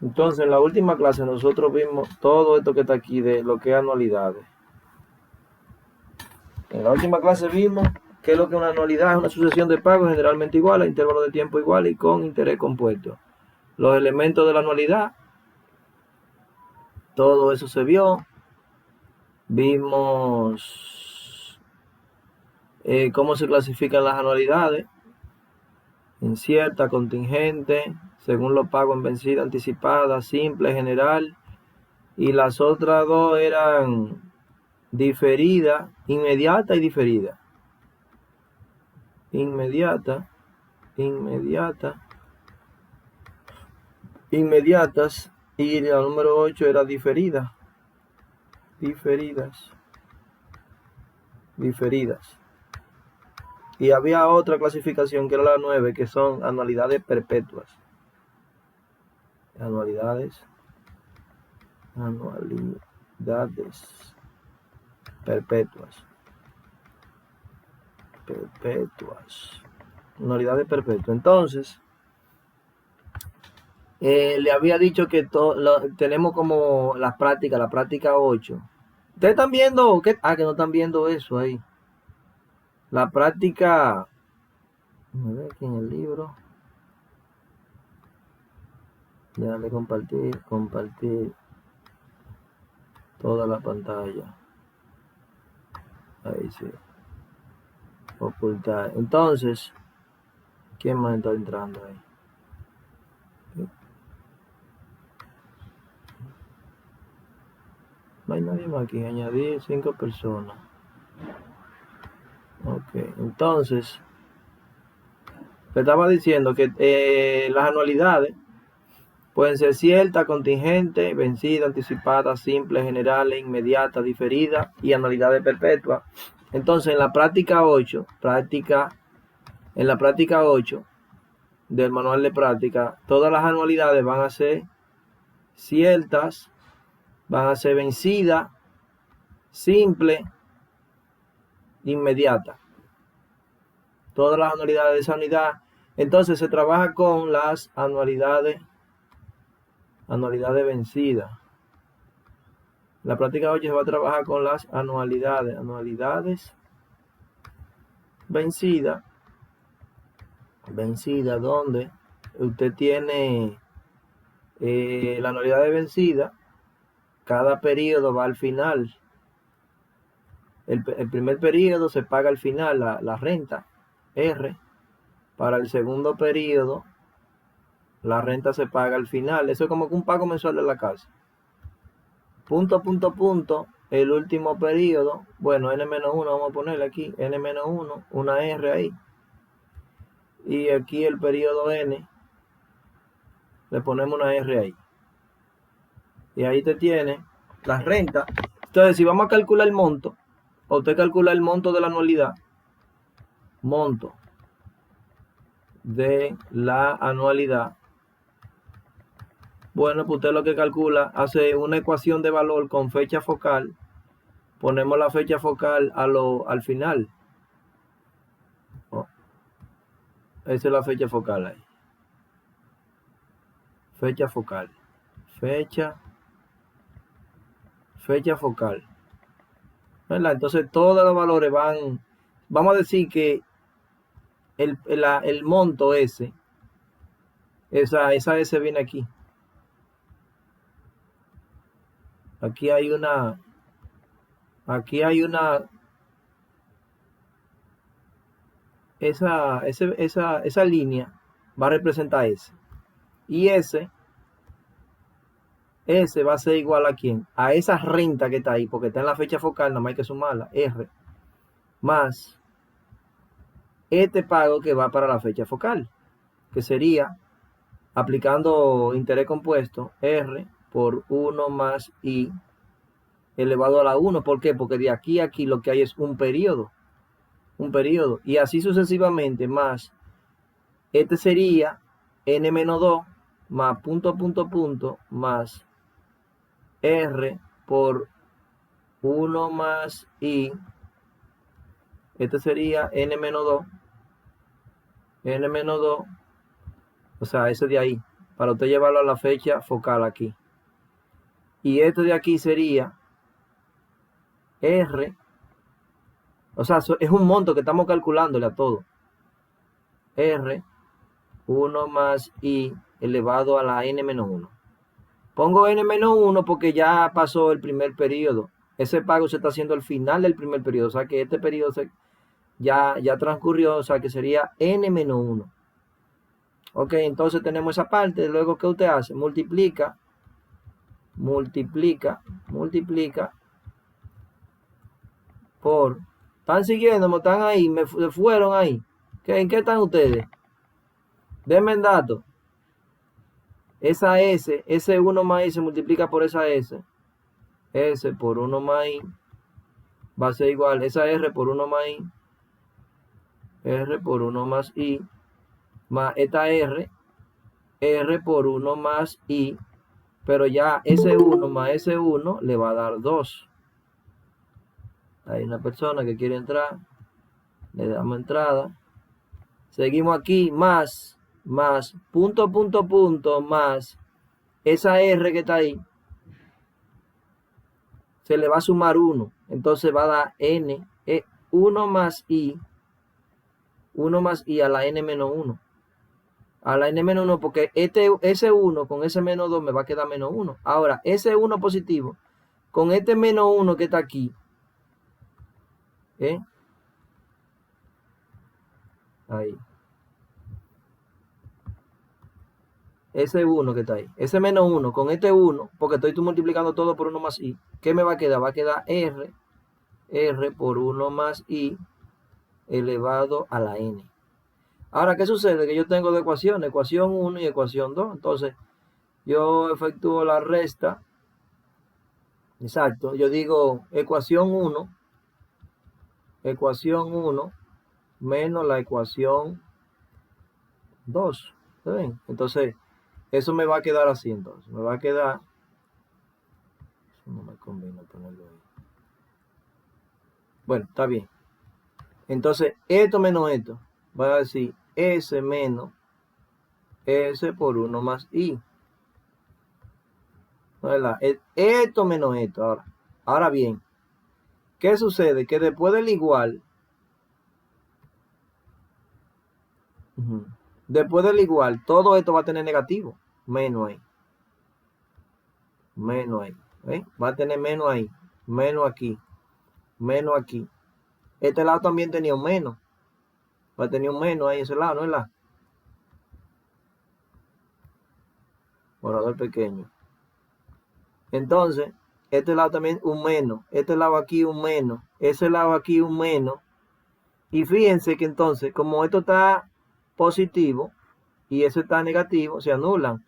Entonces, en la última clase nosotros vimos todo esto que está aquí de lo que es anualidades. En la última clase vimos que es lo que es una anualidad, es una sucesión de pagos generalmente igual, a intervalos de tiempo igual y con interés compuesto. Los elementos de la anualidad, todo eso se vio. Vimos cómo se clasifican las anualidades, incierta, contingente, según los pagos en vencida, anticipada, simple, general. Y las otras dos eran diferida, inmediata y diferida. Inmediata, inmediata, inmediatas. Y la número 8 era diferida. Diferidas, diferidas. Y había otra clasificación que era la 9, que son anualidades perpetuas. Anualidades perpetuas. Anualidades perpetuas. Entonces, le había dicho que tenemos como la práctica 8. ¿Ustedes están viendo? ¿Qué? Que no están viendo eso ahí. La práctica, a ver aquí en el libro. Ya le compartir toda la pantalla. Ahí sí. Ocultar. Entonces, ¿quién más está entrando ahí? No hay nadie más aquí. Añadir 5 personas. Ok, entonces, le estaba diciendo que las anualidades pueden ser ciertas, contingentes, vencidas, anticipadas, simples, generales, inmediatas, diferidas y anualidades perpetuas. Entonces, en la práctica 8 del manual de práctica, todas las anualidades van a ser ciertas, van a ser vencidas, simples, inmediatas. Todas las anualidades de esa unidad. Entonces se trabaja con las anualidades vencidas. La práctica 8 se va a trabajar con las anualidades vencidas, donde usted tiene la anualidad de vencida, cada periodo va al final. El primer periodo se paga al final la renta, R. Para el segundo periodo, la renta se paga al final. Eso es como que un pago mensual de la casa. Punto, el último periodo, bueno, N-1, vamos a ponerle aquí, N-1, una R ahí. Y aquí el periodo N, le ponemos una R ahí. Y ahí te tiene la renta. Entonces, si vamos a calcular el monto, o usted calcula el monto de la anualidad, monto de la anualidad, bueno, pues usted lo que calcula, hace una ecuación de valor con fecha focal, ponemos la fecha focal al final. Esa es la fecha focal ahí. Fecha focal. Fecha focal. ¿Verdad? Entonces todos los valores van, vamos a decir que el monto ese, esa S viene aquí. Aquí hay una esa línea va a representar S. Y S va a ser igual a quién? A esa renta que está ahí, porque está en la fecha focal, nada más hay que sumarla, R, más este pago que va para la fecha focal, que sería, aplicando interés compuesto, R por 1 más I elevado a la 1. ¿Por qué? Porque de aquí a aquí lo que hay es un periodo. Y así sucesivamente, más este sería N-2 más punto más R por 1 más I. Este sería N-2, o sea, ese de ahí. para usted llevarlo a la fecha focal aquí. Y esto de aquí sería R, o sea, es un monto que estamos calculándole a todo. R, 1 más I elevado a la n-1. Pongo n-1 porque ya pasó el primer periodo. Ese pago se está haciendo al final del primer periodo, o sea que este periodo ya transcurrió, o sea que sería n-1. Ok, entonces tenemos esa parte. Luego, ¿qué usted hace? Multiplica por... ¿Están siguiéndome? ¿Están ahí? ¿Me fueron ahí? ¿En qué están ustedes? Denme el dato. Esa S, S1 más I se multiplica por esa S. S por 1 más I va a ser igual. Esa R por 1 más I. R por 1 más I. Más esta R. R por 1 más I. Pero ya S1 más S1 le va a dar 2. Hay una persona que quiere entrar. Le damos entrada. Seguimos aquí. Más, punto, más. Esa R que está ahí. Se le va a sumar 1. Entonces va a dar N. 1 más I. 1 más I a la N-1. A la N-1 porque ese 1 con ese menos 2 me va a quedar menos 1. Ahora, ese 1 positivo con este menos 1 que está aquí. Ahí. Ese 1 que está ahí. Ese menos 1 con este 1, porque estoy multiplicando todo por 1 más I. ¿Qué me va a quedar? Va a quedar R por 1 más I elevado a la N. Ahora, ¿qué sucede? Que yo tengo dos ecuaciones, ecuación 1 y ecuación 2. Entonces, yo efectúo la resta. Exacto. Yo digo ecuación 1 menos la ecuación 2. ¿Está bien? Entonces, eso me va a quedar así entonces. Me va a quedar... No me conviene ponerlo ahí. Bueno, está bien. Entonces, esto menos esto. Va a decir S menos S por 1 más I. ¿Verdad? Esto menos esto. Ahora bien, ¿qué sucede? Que después del igual... Después del igual, todo esto va a tener negativo. Menos ahí. Menos ahí. Va a tener menos ahí. Menos aquí. Menos aquí. Este lado también tenía un menos. Va a tener un menos ahí ese lado, ¿no es la? Borrador pequeño. Entonces, este lado también un menos. Este lado aquí un menos. Ese lado aquí un menos. Y fíjense que entonces, como esto está positivo y ese está negativo, se anulan.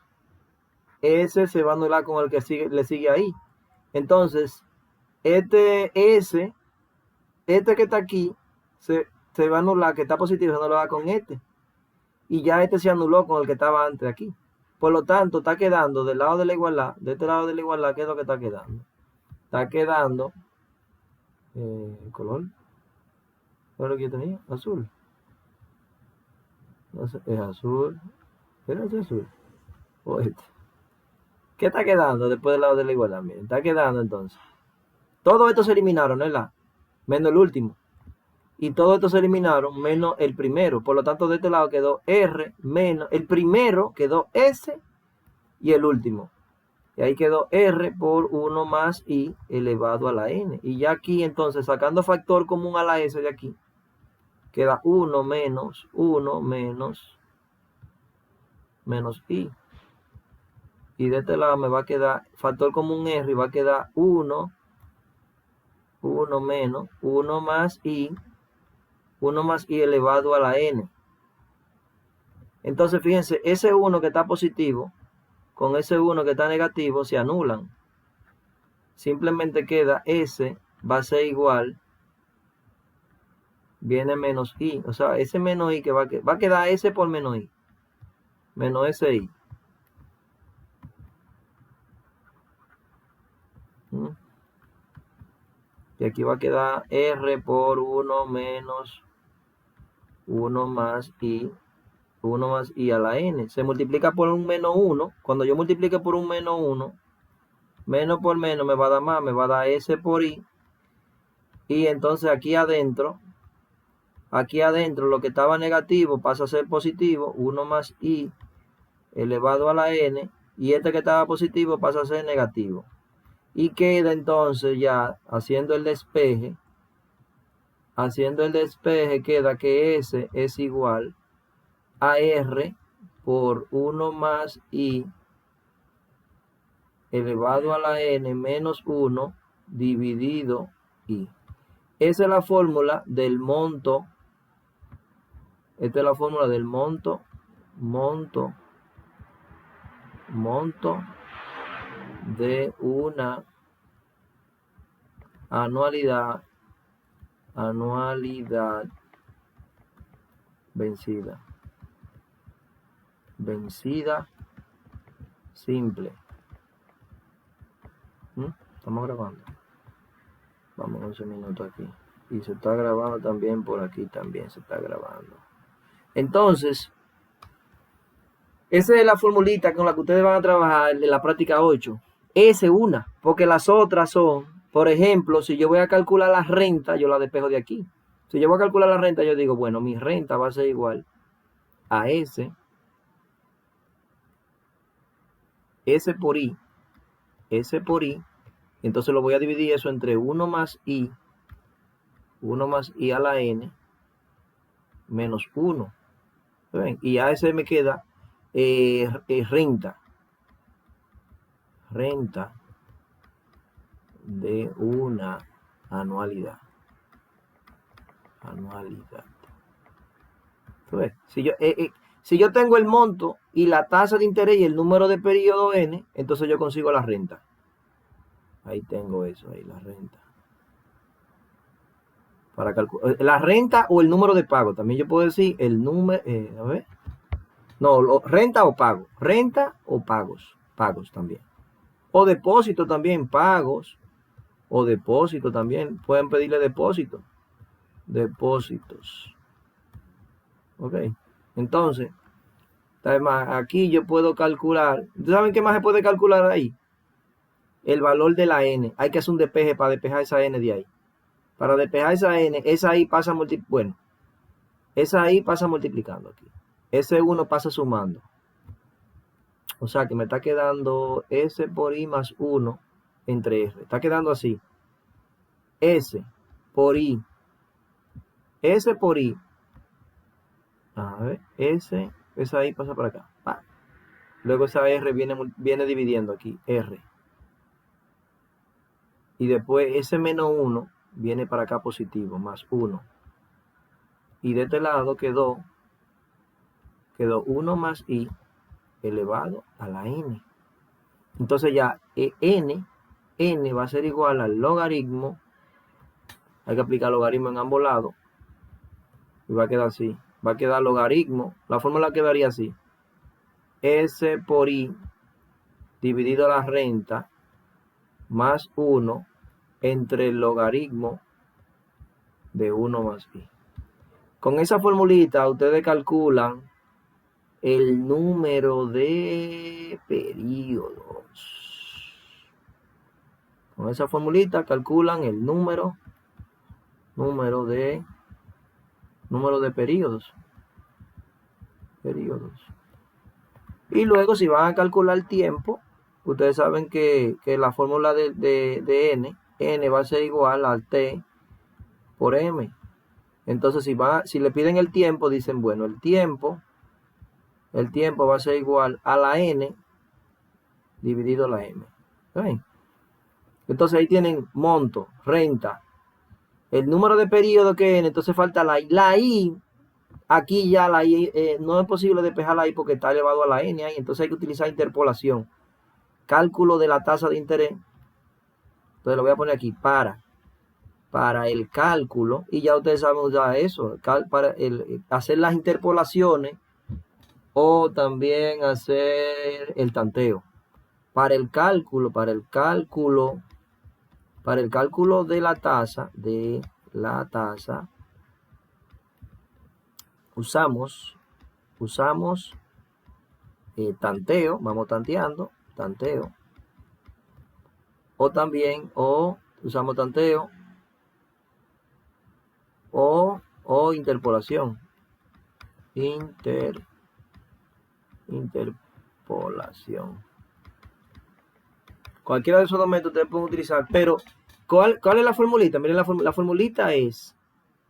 Ese se va a anular con el que le sigue ahí. Entonces, este que está aquí, se va a anular, que está positivo, se anulará con este. Y ya este se anuló con el que estaba antes aquí. Por lo tanto, está quedando del lado de la igualdad, de este lado de la igualdad, ¿qué es lo que está quedando? Está quedando, el color, ¿cuál es lo que yo tenía? Azul. No sé, es azul. ¿Era ese azul? O este. ¿Qué está quedando después del lado de la igualdad? Miren, está quedando entonces. Todo esto se eliminaron, ¿verdad? Menos el último. Y todo esto se eliminaron menos el primero. Por lo tanto, de este lado quedó R menos el primero, quedó S y el último. Y ahí quedó R por 1 más I elevado a la N. Y ya aquí entonces, sacando factor común a la S de aquí, queda 1 menos I. Y de este lado me va a quedar factor común R y va a quedar 1 menos 1 más I elevado a la N. Entonces fíjense, ese 1 que está positivo con ese 1 que está negativo se anulan. Simplemente queda S va a ser igual, viene menos I. O sea, ese menos I que va a quedar S por menos I. Menos SI. Y aquí va a quedar R por 1 menos 1 más I 1 más I a la N. Se multiplica por un menos 1. Cuando yo multiplique por un menos 1, menos por menos me va a dar más, me va a dar S por I. Y entonces aquí adentro lo que estaba negativo pasa a ser positivo, 1 más I elevado a la N, y este que estaba positivo pasa a ser negativo. Y queda entonces ya, haciendo el despeje, queda que S es igual a R por 1 más I elevado a la N menos 1 dividido I. Esa es la fórmula del monto. Esta es la fórmula del monto de una anualidad vencida simple. Estamos grabando. Vamos 11 minutos aquí. Y se está grabando también por aquí, también se está grabando. Entonces, esa es la formulita con la que ustedes van a trabajar de la práctica 8. Esa es una, porque las otras son, por ejemplo, si yo voy a calcular la renta, yo la despejo de aquí. Si yo voy a calcular la renta, yo digo, bueno, mi renta va a ser igual a S por I. Entonces lo voy a dividir eso entre 1 más I a la N menos 1. ¿Ven? Y a ese me queda renta de una anualidad. ¿Ves? Si yo tengo el monto y la tasa de interés y el número de periodo N, entonces yo consigo la renta. Ahí tengo eso, ahí la renta. Para calcular la renta o el número de pago. También yo puedo decir el número, a ver. No, renta o pago. Renta o pagos. Pagos también. O depósito también, pagos. O depósito también. Pueden pedirle depósito. Depósitos. Ok. Entonces, además, aquí yo puedo calcular. ¿Saben qué más se puede calcular ahí? El valor de la N. Hay que hacer un despeje para despejar esa N de ahí. Para despejar esa N, esa I pasa multiplicando aquí. Ese 1 pasa sumando. O sea que me está quedando S por I más 1 entre R. Está quedando así. S por I. A ver, esa I pasa para acá. Luego esa R viene dividiendo aquí. R. Y después ese menos 1 viene para acá positivo, más 1. Y de este lado quedó 1 más I elevado a la N. Entonces ya N va a ser igual al logaritmo. Hay que aplicar logaritmo en ambos lados. Y va a quedar así. Va a quedar logaritmo. La fórmula quedaría así. S por I dividido la renta más 1 entre el logaritmo de 1 más I. Con esa formulita ustedes calculan el número de periodos. Con esa formulita calculan el número de periodos. Y luego si van a calcular si ustedes saben que la fórmula de N va a ser igual a T por M. Entonces si le piden el tiempo, dicen, bueno, el tiempo va a ser igual a la N dividido la M. ¿Ven? Entonces ahí tienen monto, renta, el número de periodo que N, entonces falta la I. Aquí ya la I, no es posible despejar la I porque está elevado a la N ahí, entonces hay que utilizar interpolación. Cálculo de la tasa de interés. Entonces lo voy a poner aquí para el cálculo, y ya ustedes saben usar eso, para hacer las interpolaciones o también hacer el tanteo. Para el cálculo de la tasa, usamos usamos tanteo, vamos tanteando, tanteo. O también, usamos tanteo o interpolación. Interpolación. Cualquiera de esos dos métodos ustedes pueden utilizar, pero ¿cuál es la formulita? Miren, la formulita es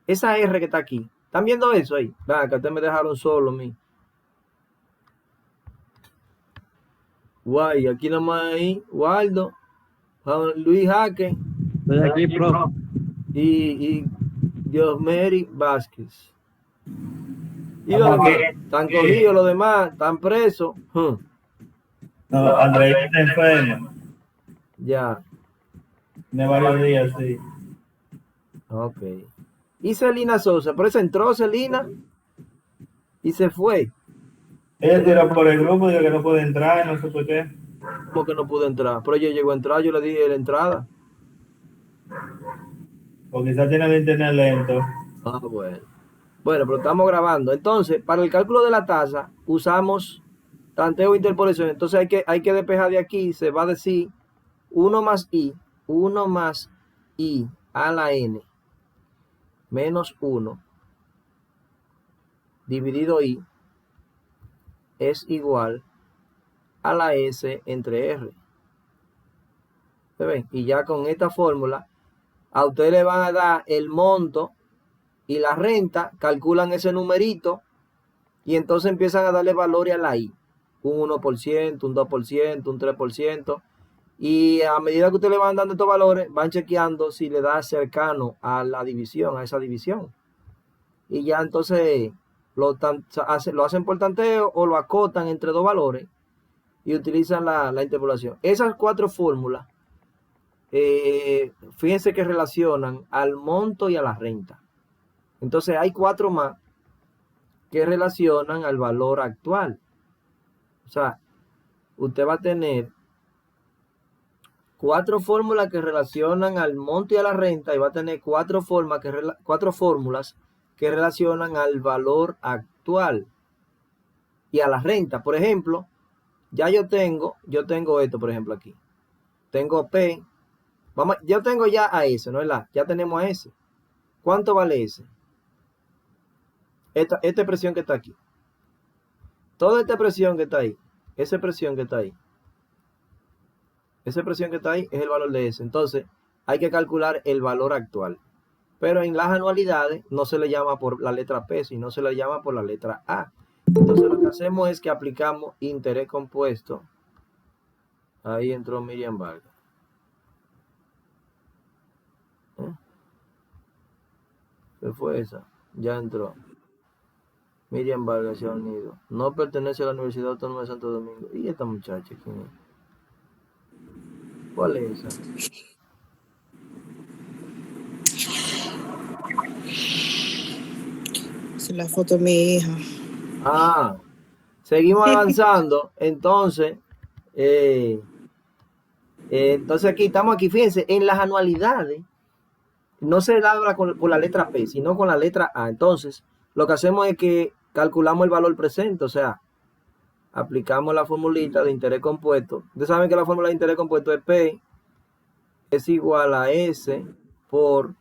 esa R que está aquí. ¿Están viendo eso ahí? Vean, que ustedes me dejaron solo, mi. Guay, aquí nomás ahí, Waldo, Luis Jaque. Estoy aquí, profe. Y Diosmeri Vázquez. Y los demás, están cogidos, los demás, están presos. No, Andrés está enfermo. Ya. De varios días, sí. Ok. Y Celina Sosa, por eso entró Celina y se fue. Ella tiró por el grupo, dijo que no puede entrar, no sé por qué. ¿Cómo que no pudo entrar? Pero ella llegó a entrar, yo le dije la entrada. O quizás tiene el internet lento. Ah, bueno. Bueno, pero estamos grabando. Entonces, para el cálculo de la tasa, usamos tanteo e interpolación. Entonces hay que despejar de aquí. Se va a decir 1 más i a la n menos 1 dividido i es igual a la s entre r. ¿Se ven? Y ya con esta fórmula, a ustedes le van a dar el monto y la renta, calculan ese numerito y entonces empiezan a darle valores a la i. Un 1%, un 2%, un 3%. Y a medida que ustedes le van dando estos valores, van chequeando si le da cercano a la división, a esa división. Y ya entonces lo hacen por tanteo o lo acotan entre dos valores y utilizan la interpolación. Esas 4 fórmulas, fíjense que relacionan al monto y a la renta. Entonces hay 4 más que relacionan al valor actual. O sea, usted va a tener 4 fórmulas que relacionan al monto y a la renta y va a tener 4 fórmulas que relacionan al valor actual y a la renta. Por ejemplo, ya yo tengo esto, por ejemplo, aquí. Tengo P. Yo tengo ya a S, ¿no es la? Ya tenemos a S. ¿Cuánto vale S? Esta expresión que está aquí. Toda esta expresión que está ahí. Esa expresión que está ahí. Esa expresión que está ahí es el valor de S. Entonces, hay que calcular el valor actual. Pero en las anualidades no se le llama por la letra P, sino se le llama por la letra A. Entonces, lo que hacemos es que aplicamos interés compuesto. Ahí entró Miriam Vargas. ¿Qué fue esa? Ya entró. Miriam Vargas se ha unido. No pertenece a la Universidad Autónoma de Santo Domingo. ¿Y esta muchacha quién es? ¿Cuál es esa? Es la foto de mi hija. Ah, seguimos avanzando. Entonces, entonces estamos aquí, fíjense, en las anualidades no se da por la letra P, sino con la letra A. Entonces, lo que hacemos es que calculamos el valor presente, o sea, aplicamos la formulita de interés compuesto. Ustedes saben que la fórmula de interés compuesto es P es igual a S por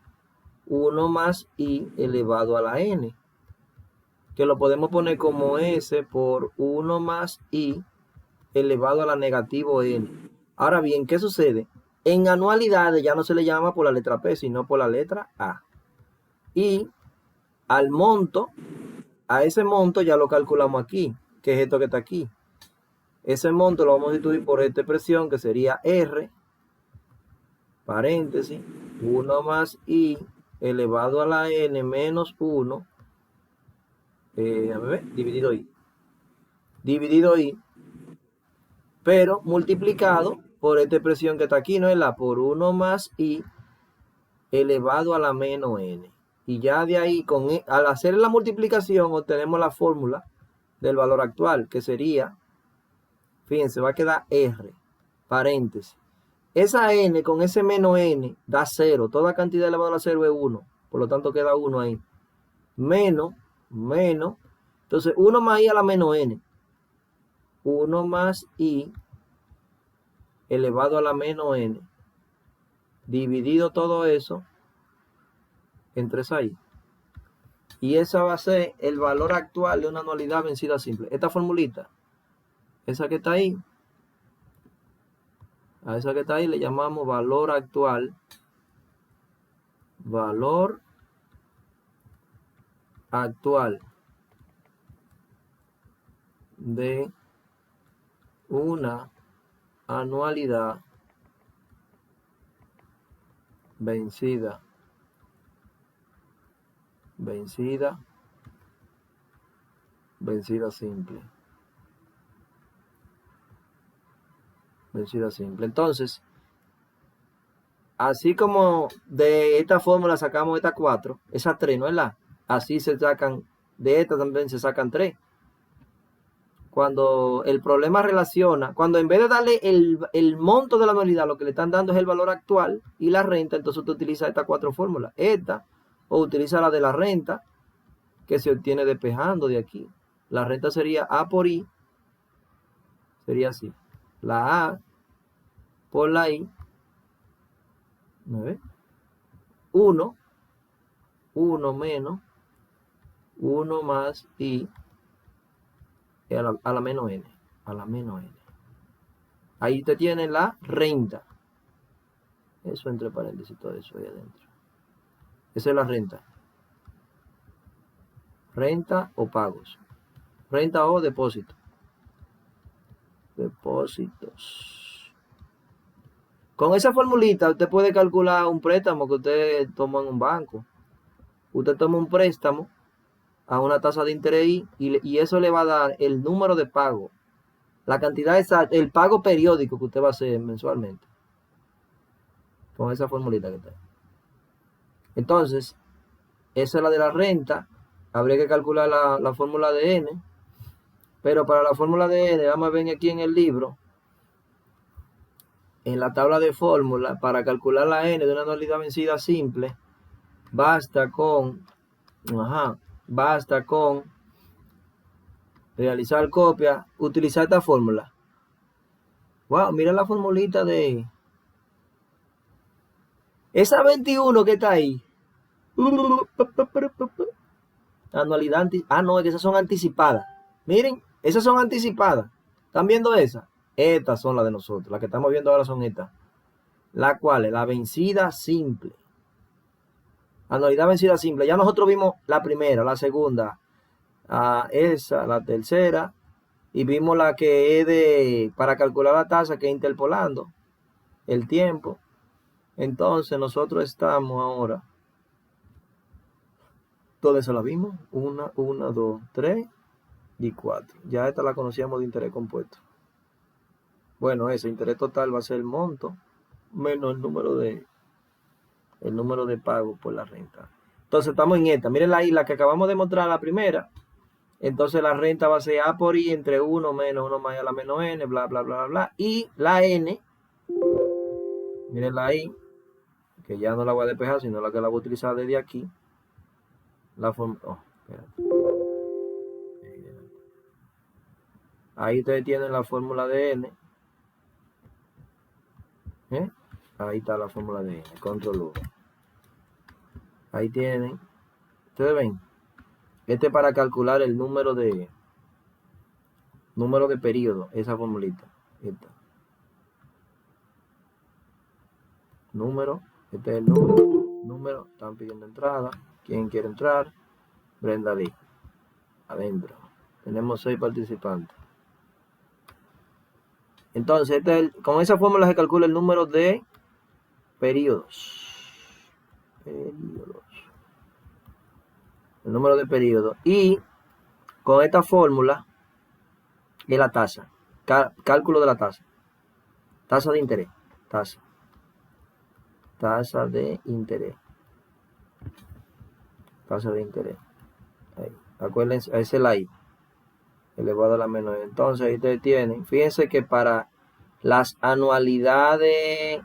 1 más I elevado a la N, que lo podemos poner como S por 1 más I elevado a la negativo N. Ahora bien, ¿qué sucede? En anualidades ya no se le llama por la letra P, sino por la letra A. Y al monto, a ese monto ya lo calculamos aquí, que es esto que está aquí. Ese monto lo vamos a sustituir por esta expresión que sería R, paréntesis, 1 más I elevado a la N menos 1, dividido I. Dividido I, pero multiplicado por esta expresión que está aquí, ¿no es la? Por 1 más I elevado a la menos N. Y ya de ahí, al hacer la multiplicación, obtenemos la fórmula del valor actual, que sería, fíjense, va a quedar R, paréntesis. Esa N con ese menos N da 0. Toda cantidad elevada a 0 es 1. Por lo tanto, queda 1 ahí. Menos Entonces, 1 más i a la menos n. 1 más i elevado a la menos n. Dividido todo eso entre esa i. Y esa va a ser el valor actual de una anualidad vencida simple. Esta formulita, esa que está ahí, a esa que está ahí le llamamos valor actual. Valor actual de una anualidad vencida simple. Vencida simple. Entonces, así como de esta fórmula sacamos estas 4, esas 3, ¿no es la? Así se sacan, de esta también se sacan 3. Cuando el problema relaciona, cuando en vez de darle el monto de la anualidad, lo que le están dando es el valor actual y la renta, entonces usted utiliza estas 4 fórmulas. Esta, o utiliza la de la renta, que se obtiene despejando de aquí. La renta sería A por I, sería así. La A por la I, 9, 1 menos 1 más I a la menos N. A la menos N. Ahí te tiene la renta. Eso entre paréntesis, todo eso ahí adentro. Esa es la renta. Renta o pagos. Renta o depósito. Depósitos. Con esa formulita usted puede calcular un préstamo que usted toma en un banco. Usted toma un préstamo a una tasa de interés y eso le va a dar el número de pago, la cantidad exacta, el pago periódico que usted va a hacer mensualmente. Con esa formulita que está. Entonces, esa es la de la renta. Habría que calcular la fórmula de N. Pero para la fórmula de N, vamos a ver aquí en el libro, en la tabla de fórmula, para calcular la N de una anualidad vencida simple, basta con realizar copia, utilizar esta fórmula. Wow, mira la formulita de esa 21 que está ahí. Anualidad no, es que esas son anticipadas. Miren, esas son anticipadas. ¿Están viendo esas? Estas son las de nosotros. Las que estamos viendo ahora son estas. La cual es la vencida simple. Anualidad vencida simple. Ya nosotros vimos la primera, la segunda, esa, la tercera. Y vimos la que es para calcular la tasa, que es interpolando el tiempo. Entonces nosotros estamos ahora. Todas esas la vimos. 1, 2, 3 y 4. Ya esta la conocíamos de interés compuesto. Bueno, ese interés total va a ser el monto menos el número de pago por la renta. Entonces estamos en esta. Miren la que acabamos de mostrar, la primera. Entonces la renta va a ser A por I entre 1 menos 1 más I a la menos N, bla, bla, bla, bla, bla. Y la N, miren la I, que ya no la voy a despejar, sino la que la voy a utilizar desde aquí. La forma... Ahí ustedes tienen la fórmula de N. Ahí está la fórmula de N, control V. Ahí tienen. Ustedes ven. Este es para calcular el número de periodo, esa formulita. Esta. Número, este es el número, están pidiendo entrada. ¿Quién quiere entrar? Brenda Lee. Adentro. Tenemos 6 participantes. Entonces, con esa fórmula se calcula el número de periodos. El número de periodos. Y con esta fórmula es la tasa. Cálculo de la tasa. Tasa de interés. Tasa de interés. Ahí. Acuérdense, esa es la I. Elevado a la menos. Entonces ahí ustedes tienen. Fíjense que para las anualidades,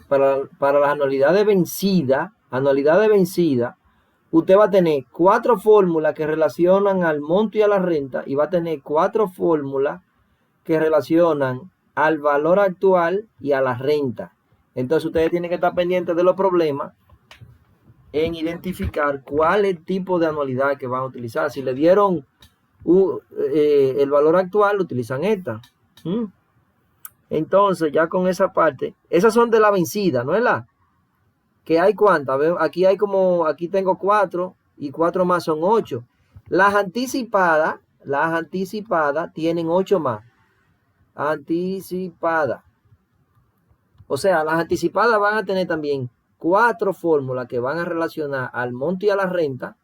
para las anualidades vencidas, usted va a tener 4 fórmulas que relacionan al monto y a la renta y va a tener 4 fórmulas que relacionan al valor actual y a la renta. Entonces ustedes tienen que estar pendientes de los problemas en identificar cuál es el tipo de anualidad que van a utilizar. Si le dieron el valor actual, utilizan esta. Entonces ya con esa parte, esas son de la vencida, ¿no es la? Que hay cuántas, aquí hay como, aquí tengo 4 y 4 más son 8. Las anticipadas tienen 8 más. Anticipadas. O sea, las anticipadas van a tener también 4 fórmulas que van a relacionar al monto y a la renta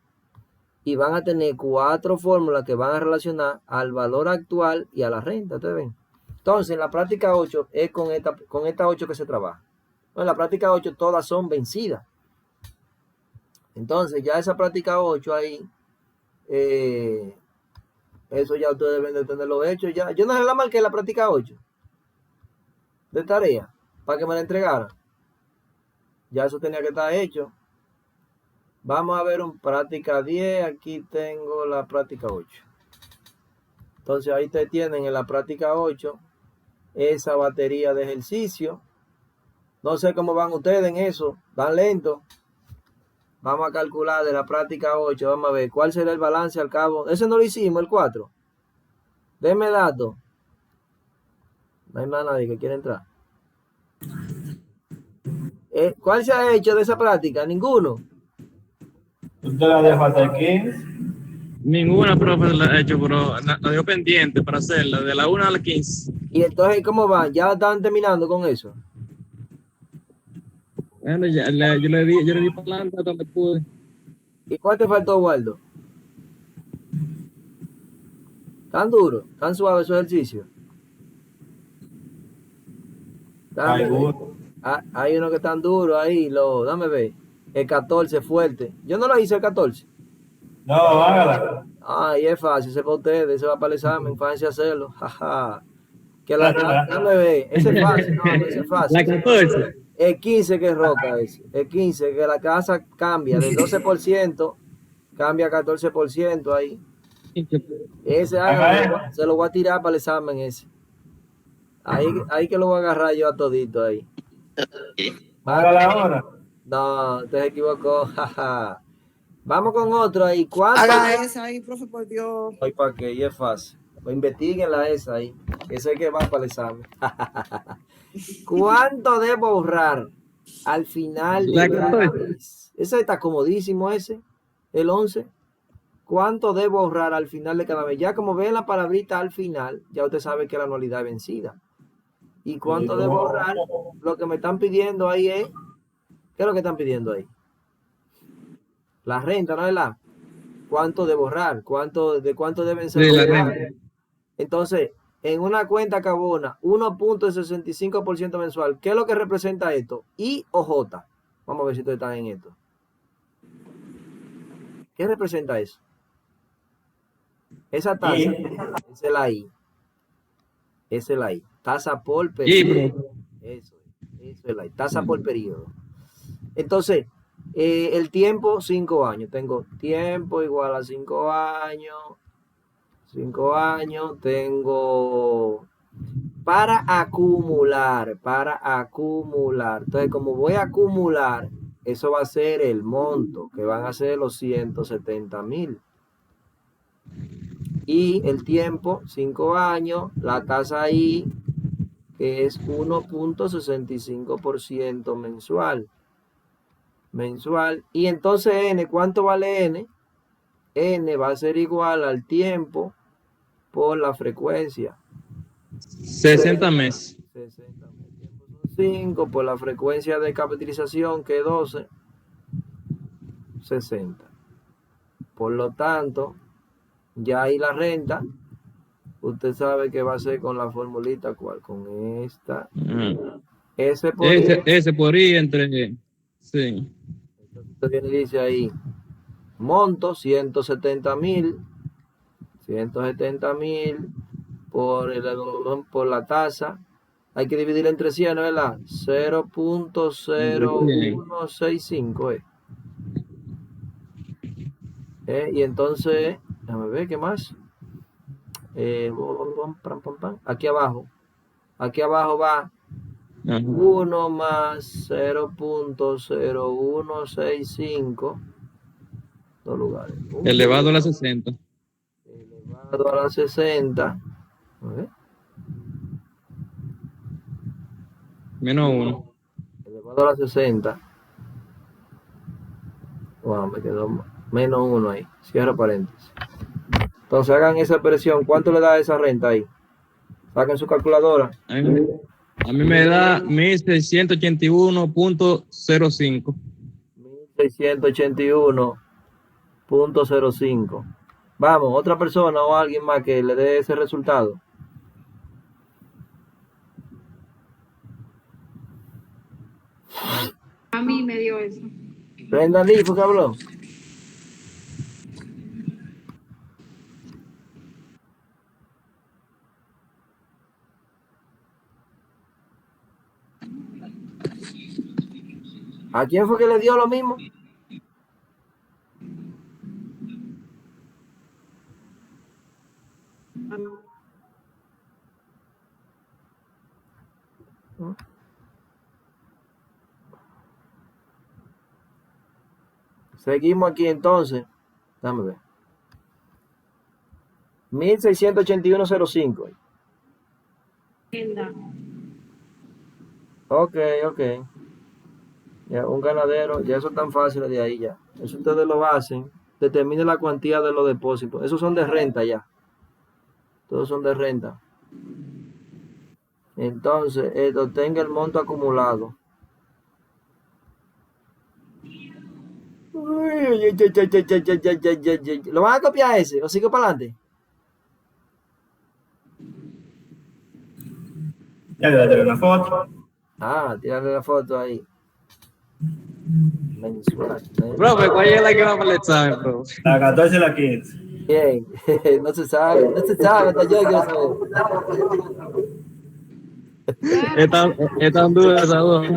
y van a tener 4 fórmulas que van a relacionar al valor actual y a la renta. ¿Ustedes ven? Entonces, en la práctica 8 es con esta 8 que se trabaja. En la práctica 8 todas son vencidas. Entonces, ya esa práctica 8 ahí, eso ya ustedes deben de tenerlo hecho. Ya. Yo no se la marqué la práctica 8 de tarea para que me la entregaran. Ya eso tenía que estar hecho. Vamos a ver un práctica 10. Aquí tengo la práctica 8. Entonces ahí te tienen en la práctica 8 esa batería de ejercicio. No sé cómo van ustedes en eso. Van lento. Vamos a calcular de la práctica 8. Vamos a ver cuál será el balance al cabo. Ese no lo hicimos, el 4. Denme datos. No hay más nadie que quiera entrar. ¿Cuál se ha hecho de esa práctica? Ninguno. ¿Usted la deja hasta aquí? Ninguna profe la ha hecho, pero la dio pendiente para hacerla, de la 1 a la 15. Y entonces, ¿cómo van? ¿Ya están terminando con eso? Bueno, yo le di para adelante hasta donde pude. ¿Y cuál te faltó, Waldo? ¿Tan duro? ¿Tan suave su ejercicio? Hay uno que están duro ahí, dame ver. El 14 fuerte. Yo no lo hice el 14. No, hágala. Ay, es fácil, se para ustedes, se va para el examen, fájense a hacerlo. Jaja. Dame ver, ese es fácil, no, ese es fácil. La 14. El 15 que es roca ese. El 15 que la casa cambia de 12%, cambia a 14% ahí. Ese se lo voy a tirar para el examen ese. Ahí que lo voy a agarrar yo a todito ahí. Hágala ahora. No, te equivocó. Jaja. Vamos con otro ahí. ¿Cuánto? Haga esa ahí, profe, por Dios. Ay, ¿para qué? Y es fácil. Pues investiguenla esa ahí. Ese es que va para el examen. ¿Cuánto debo ahorrar al final de cada mes? Ese está comodísimo ese. El 11. ¿Cuánto debo ahorrar al final de cada mes? Ya como ven la palabrita al final, ya usted sabe que la anualidad es vencida. ¿Y cuánto debo ahorrar? Lo que me están pidiendo ahí es... ¿Qué es lo que están pidiendo ahí? La renta, ¿no es la? ¿Cuánto debo ahorrar? ¿De cuánto deben ser? Sí, la renta. Entonces, en una cuenta Cabona, 1.65% mensual. ¿Qué es lo que representa esto? I o J. Vamos a ver si ustedes están en esto. ¿Qué representa eso? Esa tasa, esa es la I. Esa es la I. Tasa por periodo. Eso es la I. Tasa por periodo. Entonces, el tiempo, 5 años. Tengo tiempo igual a 5 años. 5 años. Tengo para acumular. Entonces, como voy a acumular, eso va a ser el monto, que van a ser los 170,000. Y el tiempo, 5 años, la tasa ahí, que es 1.65% mensual. Y entonces N, ¿cuánto vale N? N va a ser igual al tiempo por la frecuencia. 60 meses. 60 tiempo son 5 por la frecuencia de capitalización, que es 12. 60. Por lo tanto, ya ahí la renta, usted sabe que va a ser con la formulita, ¿cuál? Con esta. Ese por I entre... Sí. Entonces usted viene y dice ahí, monto 170,000 por la tasa. Hay que dividir entre 100, ¿no es la? 0.0165, Y entonces, déjame ver qué más. Aquí abajo va Ajá. 1 más 0.0165. Dos lugares. Elevado a la 60. Elevado a la 60. A ver. Menos 1. Elevado a la 60. Wow, me quedó menos 1 ahí. Cierra paréntesis. Entonces hagan esa expresión. ¿Cuánto le da esa renta ahí? Saquen su calculadora. A mí me da 1681.05. 1681.05. Vamos, otra persona o alguien más que le dé ese resultado. A mí me dio eso. Brenda Lee, ¿fue que habló? ¿A quién fue que le dio lo mismo? Seguimos aquí entonces. Déjame ver. 1681.05. Ok. Ya, un ganadero, ya eso es tan fácil de ahí ya. Eso ustedes lo hacen. Determinen la cuantía de los depósitos. Esos son de renta ya. Todos son de renta. Entonces, obtenga el monto acumulado. ¿Lo van a copiar ese? ¿O sigo para adelante? Ya le voy a tirar una foto. Tírale la foto ahí. Mensual. Profe, ¿cuál es la que va para el examen, profe? La 14 y la 15. Bien. No se sabe. Hasta yo quiero saber. Es tan dura esa voz.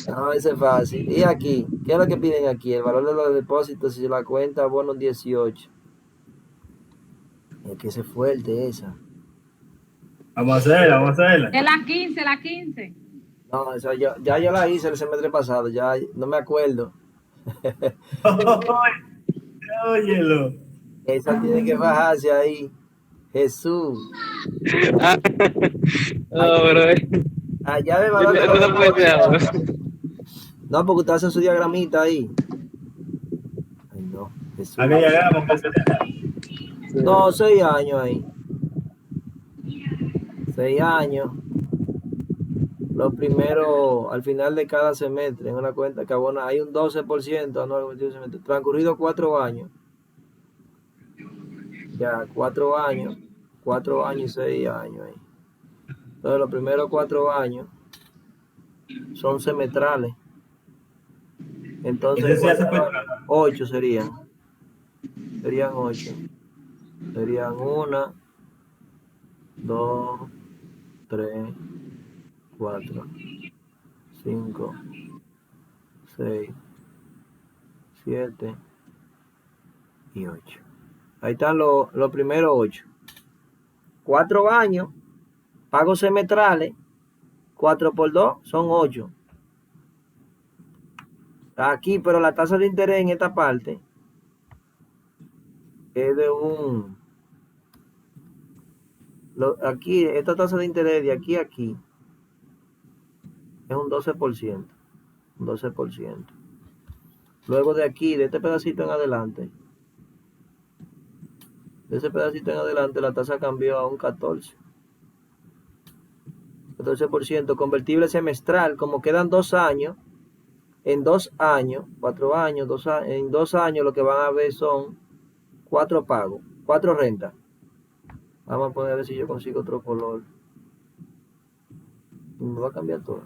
No, ese es fácil. Y aquí, ¿qué es lo que piden aquí? El valor de los depósitos y la cuenta bono 18. Es que ese es fuerte esa. Vamos a hacerla. Es la 15, la 15. No, esa yo la hice el semestre pasado, ya no me acuerdo. Óyelo. Esa tiene que bajarse ahí. Jesús. No, pero Allá de valor de esto los no puede ser ahora. No, porque usted hace su diagramita ahí. Ay, no, Jesús. A que llegamos. No, 6 años ahí. 6 años. Los primeros, al final de cada semestre, en una cuenta que abona, hay un 12% anual, 21 semestres. Transcurrido 4 años. Ya, 4 años. 4 años y 6 años ahí. Entonces, los primeros 4 años son semestrales. Entonces, Ese sí hace 8 serían. Serían 8. Serían 1, 2, 3, 4, 5, 6, 7 y 8. Ahí están los primeros 8. 4 años, pagos semestrales, 4 por 2 son 8. Aquí, pero la tasa de interés en esta parte es de aquí, esta tasa de interés de aquí a aquí es un 12%. Un 12%. Luego de aquí, de este pedacito en adelante, la tasa cambió a un 14%, convertible semestral. Como quedan 2 años, en 2 años, 4 años, en 2 años lo que van a ver son 4 pagos, 4 rentas. Vamos a poner a ver si yo consigo otro color. Me va a cambiar todo.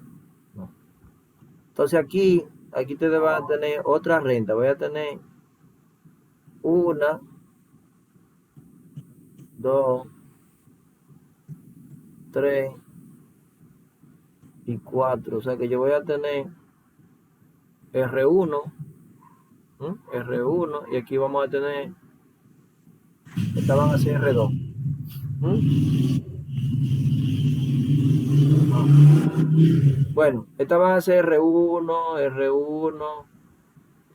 No. Entonces aquí ustedes van a tener otra renta. Voy a tener 1, 2, 3 y 4. O sea que yo voy a tener R1, R1, y aquí vamos a tener, esta van a ser R2. Bueno, esta van a ser R1, R1,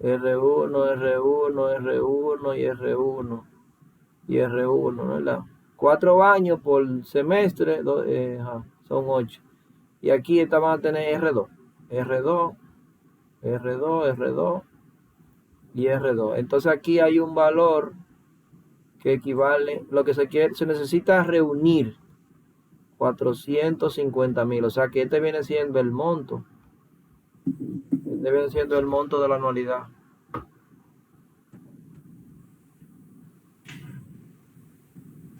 R1, R1, R1 y R1 y R1, ¿verdad? 4 baños por semestre, son 8. Y aquí esta van a tener R2, R2, R2, R2 y R2. Entonces aquí hay un valor que equivale, lo que se necesita reunir 450,000, o sea que este viene siendo el monto. Este viene siendo el monto de la anualidad.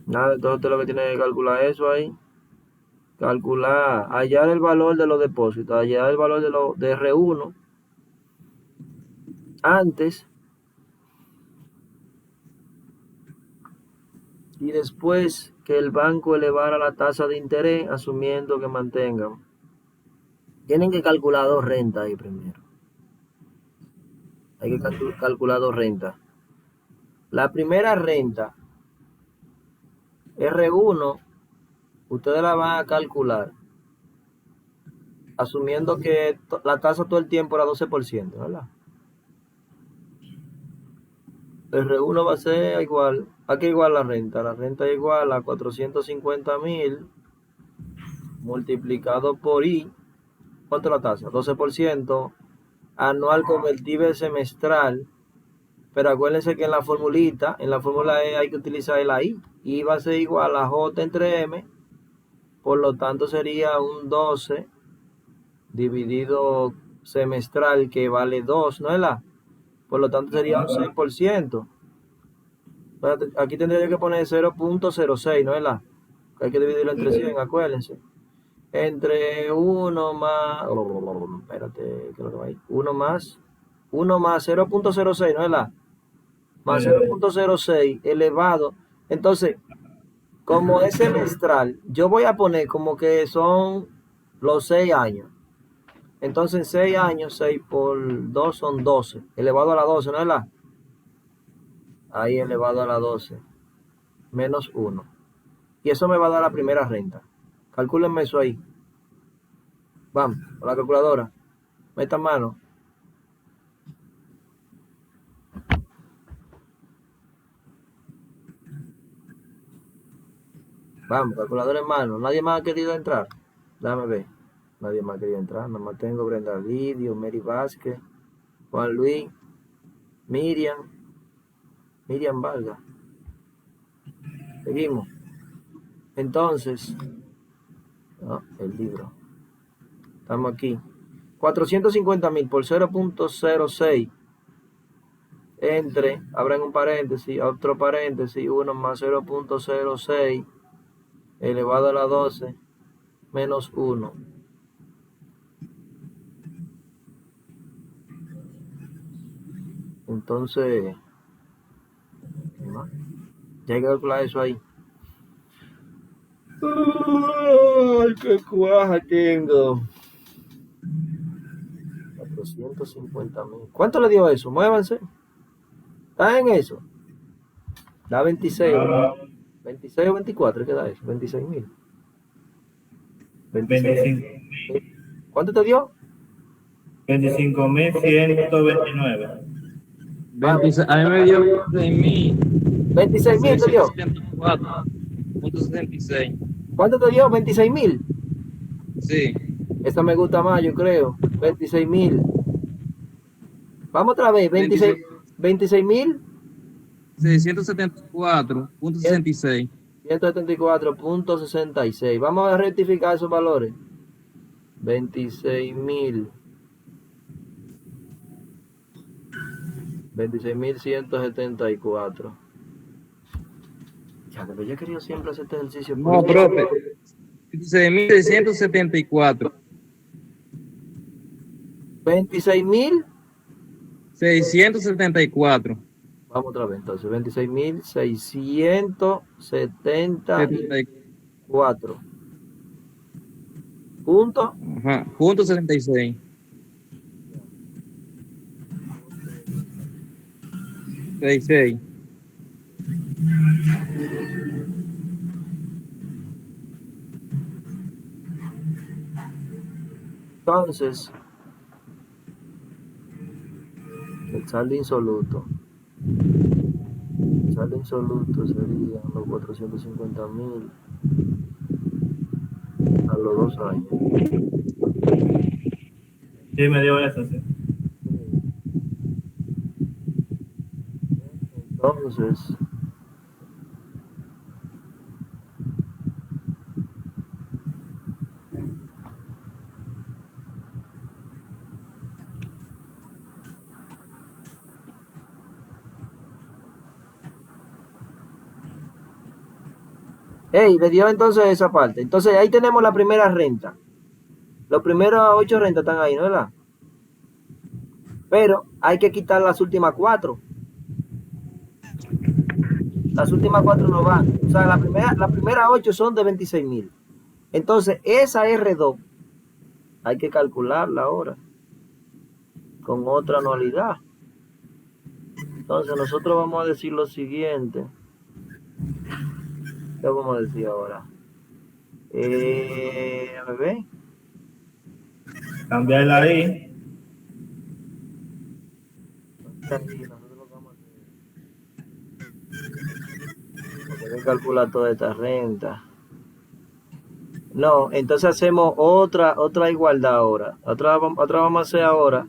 Nada, entonces lo que tiene que calcular eso ahí. Calcular, hallar el valor de los depósitos, hallar el valor de R1 antes y después que el banco elevara la tasa de interés, asumiendo que mantengan. Tienen que calcular 2 rentas ahí primero. Hay que calcular 2 rentas. La primera renta, R1, ustedes la van a calcular asumiendo que la tasa todo el tiempo era 12%, ¿verdad? R1 va a ser igual, aquí igual la renta es igual a 450,000 multiplicado por I. ¿Cuánto es la tasa? 12%, anual convertible semestral, pero acuérdense que en la formulita, en la fórmula E hay que utilizar el I. I va a ser igual a J entre M, por lo tanto sería un 12 dividido semestral, que vale 2, ¿no es la? Por lo tanto sería un 6%. Aquí tendría que poner 0.06, ¿no es la? Hay que dividirlo entre 100, acuérdense. Entre 1 más, espérate, ¿qué es lo que va ahí? 1 más 0.06, ¿no es la? Más 0.06 elevado. Entonces, como es semestral, yo voy a poner como que son los 6 años. Entonces, en 6 años, 6 por 2 son 12. Elevado a la 12, ¿no es la? Ahí elevado a la 12. Menos 1. Y eso me va a dar la primera renta. Calcúlenme eso ahí. Vamos, con la calculadora. Metan mano. Vamos, calculadora en mano. ¿Nadie más ha querido entrar? Déjame ver. Nadie más ha querido entrar. Nada más tengo Brenda Lidio, Mary Vázquez, Juan Luis, Miriam Vargas. Seguimos. Entonces, el libro. Estamos aquí. 450,000 por 0.06 entre, abren un paréntesis, otro paréntesis, 1 más 0.06 elevado a la 12 menos 1. Entonces, ya hay que calcular eso ahí. ¡Ay, qué cuaja tengo! 450,000. ¿Cuánto le dio eso? Muévanse. ¿Está en eso? Da 26. 26 o 24, ¿qué da eso? 26,000. 25. ¿Cuánto te dio? 25,129. 26, a mí me dio 26,000. 26,000 te dio. 674.66. ¿Cuánto te dio? 26,000. Sí. Esta me gusta más, yo creo. 26,000. Vamos otra vez. 26,000. 674.66. 174.66. Vamos a rectificar esos valores. 26,000. 26,174. Ya, pero yo he querido siempre hacer este ejercicio. No, profe. 26,674. 26,000. 674. Vamos otra vez, entonces. 26,674. Punto. Ajá. Punto 76. 6. Entonces, el saldo insoluto. El saldo insoluto serían los 450.000 a los 2 años. Sí, me dio eso, sí. Entonces, me dio entonces esa parte. Entonces ahí tenemos la primera renta. Los primeros 8 rentas están ahí, ¿no es verdad? Pero hay que quitar las últimas 4. Las últimas 4 no van. O sea, las primeras 8 son de 26.000. Entonces, esa R2 hay que calcularla ahora con otra anualidad. Entonces, nosotros vamos a decir lo siguiente. ¿Qué vamos a decir ahora? A ver. Cambiarla ahí. Nosotros vamos a tener que calcular toda esta renta. No, entonces hacemos otra igualdad ahora. Otra vamos a hacer ahora.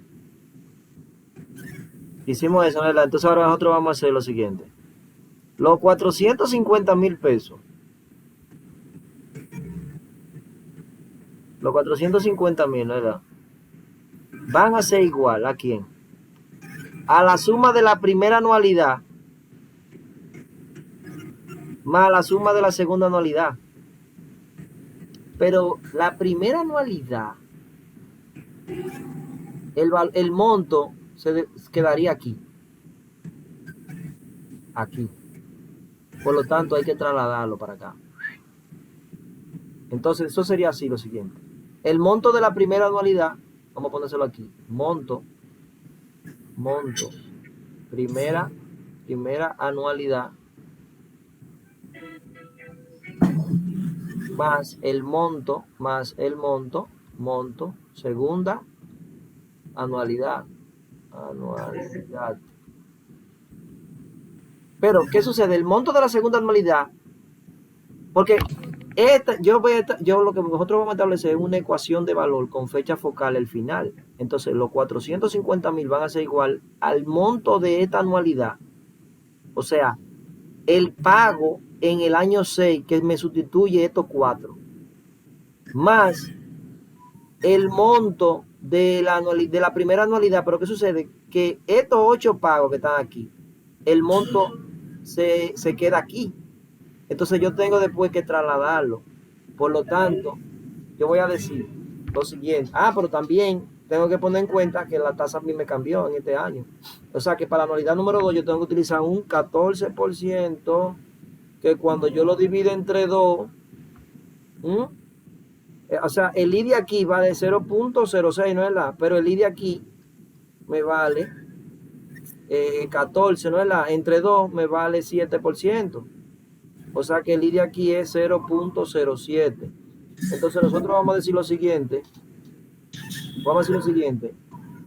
Hicimos eso, ¿verdad? Entonces ahora nosotros vamos a hacer lo siguiente. Los 450.000 pesos. Los 450.000, ¿verdad? Van a ser igual ¿a quién? A la suma de la primera anualidad más la suma de la segunda anualidad. Pero la primera anualidad, el monto se quedaría aquí. Aquí. Por lo tanto, hay que trasladarlo para acá. Entonces, eso sería así lo siguiente. El monto de la primera anualidad, vamos a ponérselo aquí. Monto, primera anualidad, más el monto, segunda anualidad. Pero, ¿qué sucede? El monto de la segunda anualidad, porque lo que nosotros vamos a establecer es una ecuación de valor con fecha focal al final. Entonces, los 450.000 van a ser igual al monto de esta anualidad. O sea, el pago en el año 6 que me sustituye estos 4, más el monto de la primera anualidad. Pero ¿qué sucede? Que estos 8 pagos que están aquí, el monto se queda aquí. Entonces yo tengo después que trasladarlo. Por lo tanto, yo voy a decir lo siguiente. Pero también tengo que poner en cuenta que la tasa a mí me cambió en este año. O sea que para la anualidad número 2 yo tengo que utilizar un 14%, que cuando yo lo divido entre 2, o sea, el I de aquí va de 0.06, ¿no es la? Pero el I de aquí me vale 14, ¿no es la? Entre 2 me vale 7%. O sea que el I de aquí es 0.07. Entonces nosotros vamos a decir lo siguiente.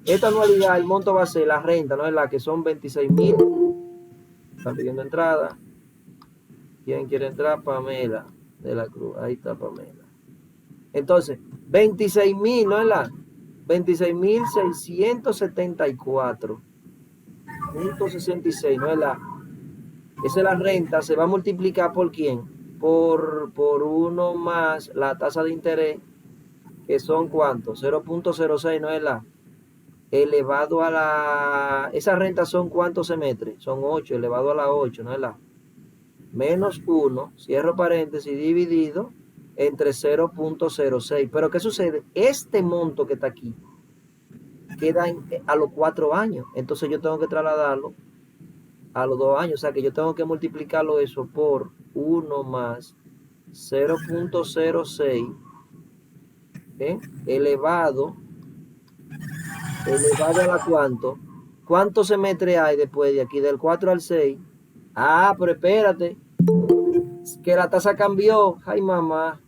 Esta anualidad, el monto va a ser la renta, ¿no es la? Que son 26.000. Están pidiendo entrada. ¿Quién quiere entrar? Pamela de la Cruz. Ahí está Pamela. Entonces, 26.000, ¿no es la? 26.674.66, ¿no es la? Esa es la renta. Se va a multiplicar por ¿quién? Por 1 más la tasa de interés, que son ¿cuánto? 0.06, ¿no es la? Elevado a la... Esas rentas son ¿cuántos semestres? Son 8, elevado a la 8, ¿no es la? Menos 1, cierro paréntesis, dividido entre 0.06. Pero ¿qué sucede? Este monto que está aquí queda a los 4 años. Entonces yo tengo que trasladarlo a los 2 años. O sea que yo tengo que multiplicarlo eso por 1 más 0.06 elevado a la ¿cuánto? ¿Cuántos semestres hay después de aquí? Del 4 al 6. Ah, pero espérate. Que la tasa cambió. Ay, mamá.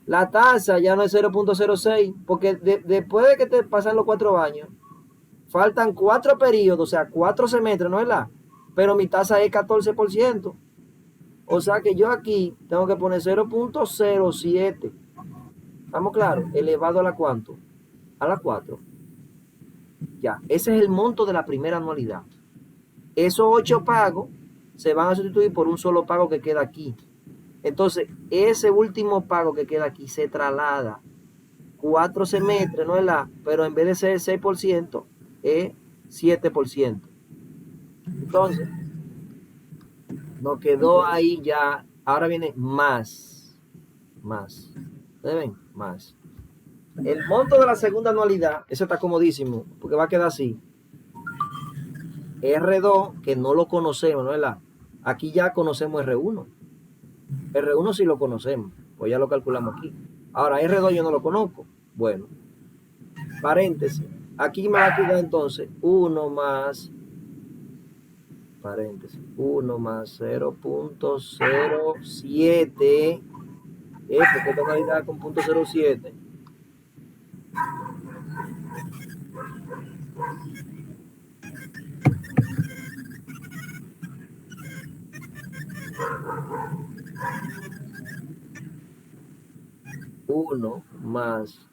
La tasa ya no es 0.06. Porque después de que te pasan los 4 años, faltan 4 periodos, o sea, 4 semestres, ¿no es verdad? Pero mi tasa es 14%. O sea que yo aquí tengo que poner 0.07. ¿Estamos claros? Elevado a la cuánto? A la 4. Ya, ese es el monto de la primera anualidad. Esos 8 pagos se van a sustituir por un solo pago que queda aquí. Entonces, ese último pago que queda aquí se traslada 4 semestres, ¿no es la? Pero en vez de ser 6%, es 7%. Entonces, nos quedó ahí ya. Ahora viene más. Más. ¿Ustedes ven? Más. El monto de la segunda anualidad, eso está comodísimo, porque va a quedar así. R2, que no lo conocemos, ¿no es la? Aquí ya conocemos R1. R1 sí lo conocemos, pues ya lo calculamos aquí. Ahora, R2 yo no lo conozco. Bueno, paréntesis. Aquí me va a quedar entonces 1 más, paréntesis, 1 más 0.07. Porque esta calidad con 0.07. Uno más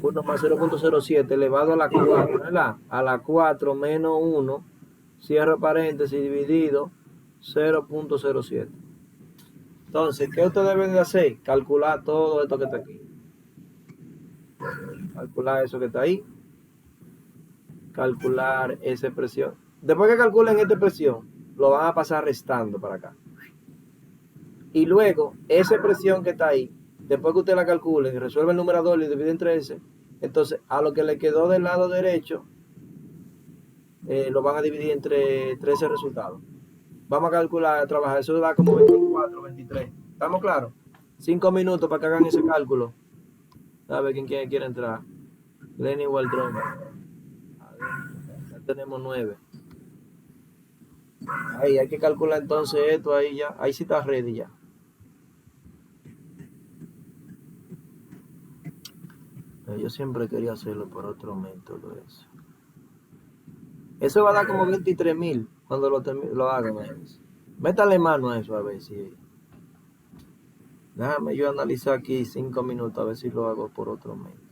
0.07 elevado a la 4, ¿verdad? A la 4 menos 1, cierro paréntesis, dividido 0.07. Entonces, ¿qué ustedes deben de hacer? Calcular todo esto que está aquí. Calcular eso que está ahí. Calcular esa expresión. Después que calculen esta expresión, lo van a pasar restando para acá. Y luego, esa expresión que está ahí, después que ustedes la calculen, resuelve el numerador y divide entre ese, entonces a lo que le quedó del lado derecho, lo van a dividir entre 13 resultados. Vamos a calcular, a trabajar, eso da como 24, 23. ¿Estamos claros? 5 minutos para que hagan ese cálculo. A ver quién quiere entrar. Lenny Waldron. A ver, ya tenemos 9. Ahí hay que calcular entonces esto ahí ya. Ahí sí está ready ya. Yo siempre quería hacerlo por otro método eso. Eso va a dar como 23,000 cuando lo hagan. Métale mano a eso a ver si. Déjame yo analizar aquí 5 minutos a ver si lo hago por otro método.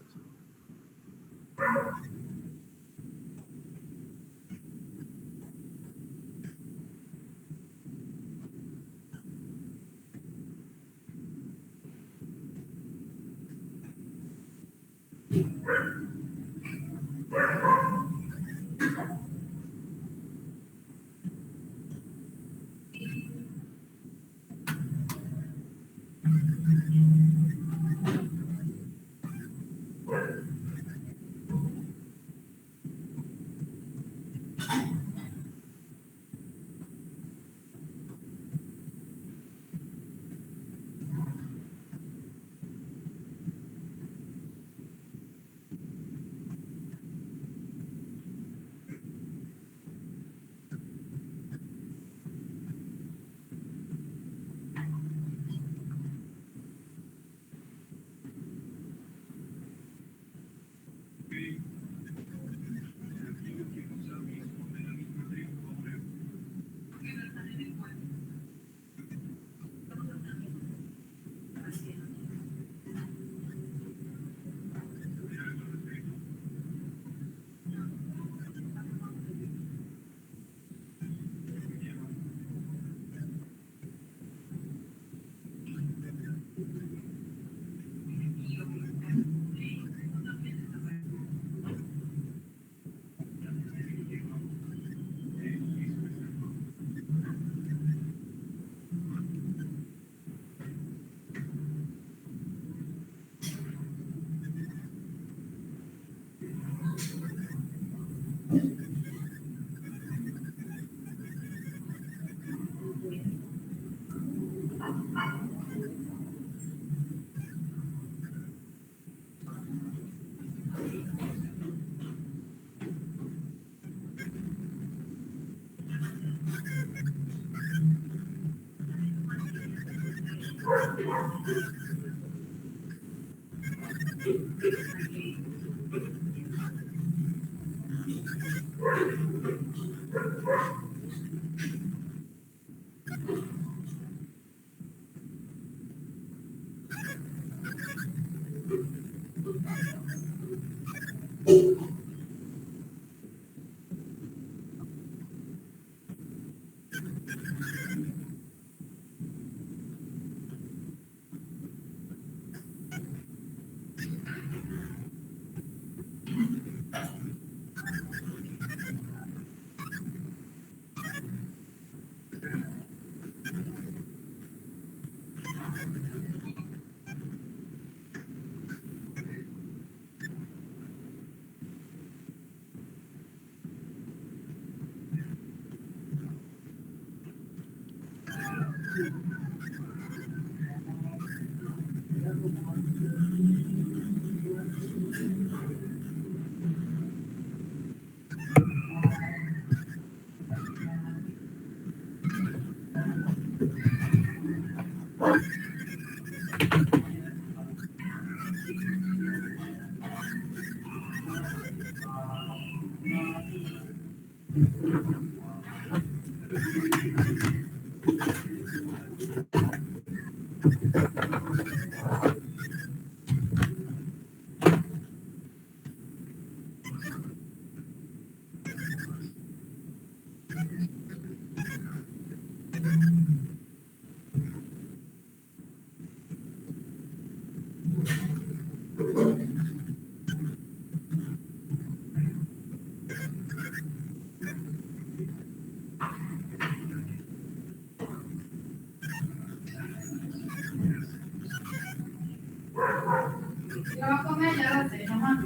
¿Lo va a comer? Ya lo sé, mamá.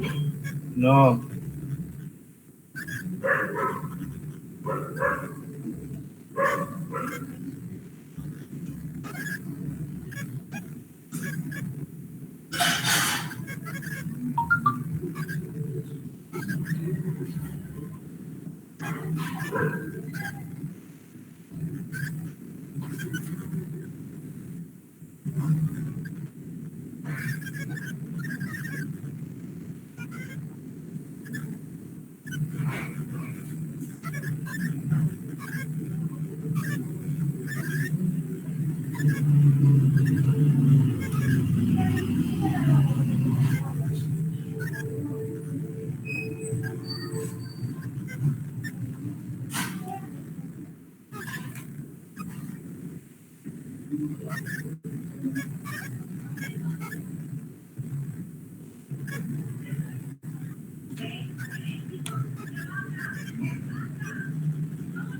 No.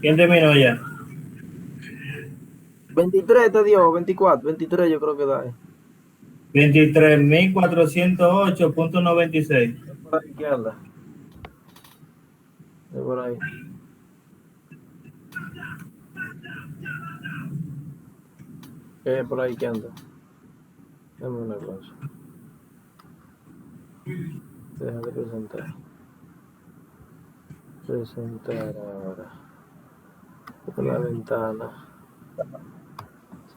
¿Quién terminó ya? 23 te dio, 24, 23 yo creo que da. 23.408.96. Por ahí que anda. Es por ahí. Por ahí que anda. Dame una cosa. Deja de presentar. Presentar ahora. Por la ventana.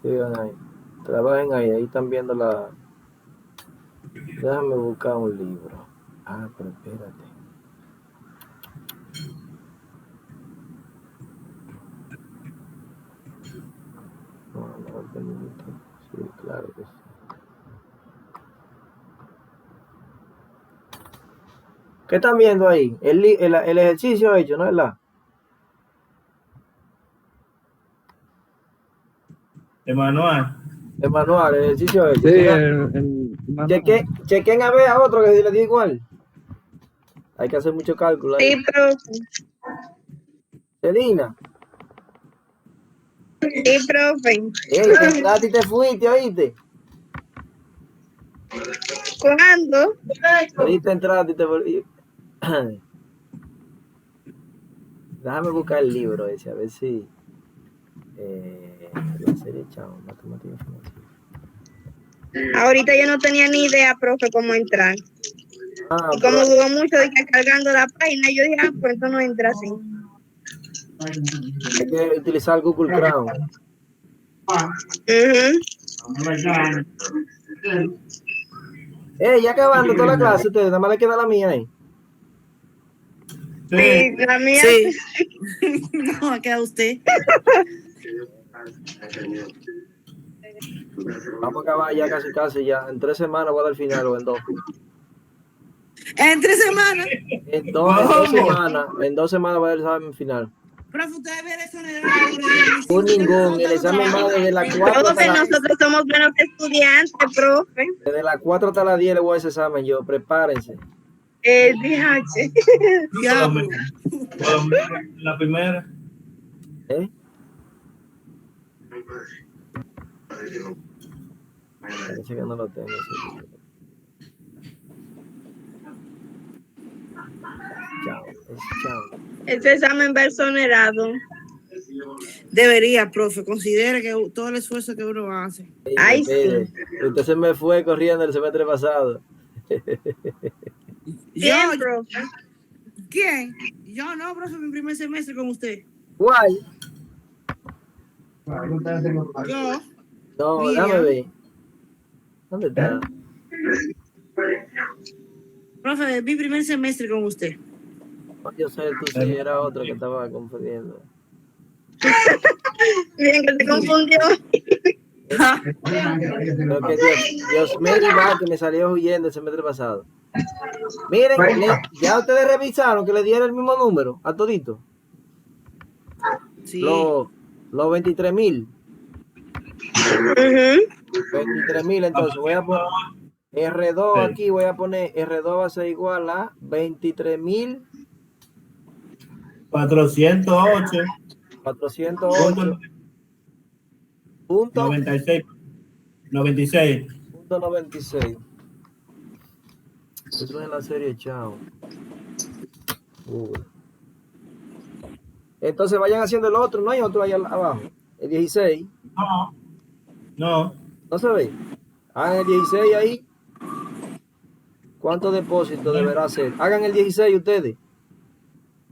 Sigan ahí. Trabajen ahí. Ahí están viendo la. Déjame buscar un libro. Ah, pero espérate. No permite. Sí, claro que sí. ¿Qué están viendo ahí? El ejercicio hecho, ¿no es la? El manual. El manual, el ejercicio hecho. Sí, Chequen a ver a otro que si le digo igual. Hay que hacer mucho cálculo ahí. Sí, profe. Selina, Sí, profe. te entraste y te fuiste, ¿oíste? ¿Cuándo? Ahorita entraste y te volví. Déjame buscar el libro ese, a ver si. La serie Chao, matemática informativa. Ahorita yo no tenía ni idea, profe, cómo entrar. Ah, Y como duró mucho de que cargando la página, yo dije, ah, pues esto no entra así. hay que utilizar Google Chrome. Ujú. Ya acabando toda la clase, ustedes, nada más le queda la mía ahí. Sí, la mía. Sí. No, queda usted. Vamos a acabar ya casi ya. En 3 semanas voy a dar el final o en 2. En 3 semanas. En dos semanas. En 2 semanas voy a dar el examen final. Profe, usted ve eso en el Por ningún. El examen va desde las 4 Todos hasta de la, nosotros somos buenos estudiantes, profe. desde las 4 hasta las 10 le voy a ese examen yo. Prepárense. DH. Diablo. La primera. ¿Eh? Parece que no lo tengo. Sí. Chao. Chao. Ese examen va exonerado. Debería, profe, considere que todo el esfuerzo que uno hace. Ay, Mire, sí. usted se me fue corriendo el semestre pasado. Bien, Yo, profe. ¿quién? Yo no, profe, mi primer semestre con usted. ¿Cuál? Yo, No, Miriam. déjame ver. ¿Dónde está? Profe, mi primer semestre con usted. No, yo sé, tú sí, era otro que estaba confundiendo. Bien que se confundió. Pero que Dios me libre, que me salió huyendo el semestre pasado. Miren, ya ustedes revisaron que le dieron el mismo número a todito. Sí. Los 23,000. Ujú. 23,000, entonces voy a poner R2 aquí, voy a poner R2 va a ser igual a 23,000. 408. 408. Punto 96. 96. punto 96. Eso es en la serie, chao. Entonces vayan haciendo el otro, no hay otro ahí abajo. El 16. No. ¿No se ve? Hagan el 16 ahí. ¿Cuánto depósito deberá hacer? Hagan el 16 ustedes.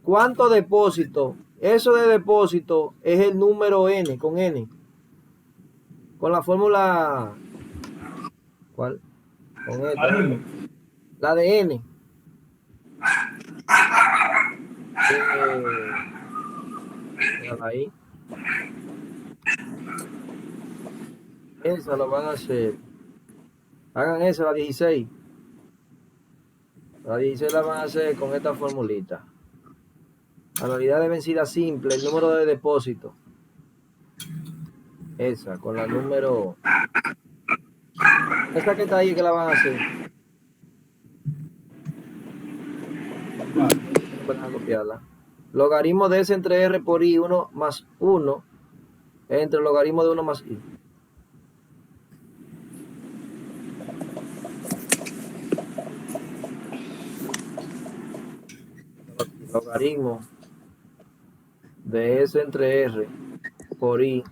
¿Cuánto depósito? Eso de depósito es el número N, con N. Con la fórmula... ¿Cuál? Con esta. La de N. Ahí. Esa lo van a hacer. Hagan esa, la 16. La 16 la van a hacer con esta formulita. Anualidad de vencida simple, el número de depósito. Esa, con la número... Esta que está ahí que la van a hacer. Van a copiarla. Logaritmo de S entre R por I, 1 más 1, entre el logaritmo de 1 más I. Logaritmo de S entre R por I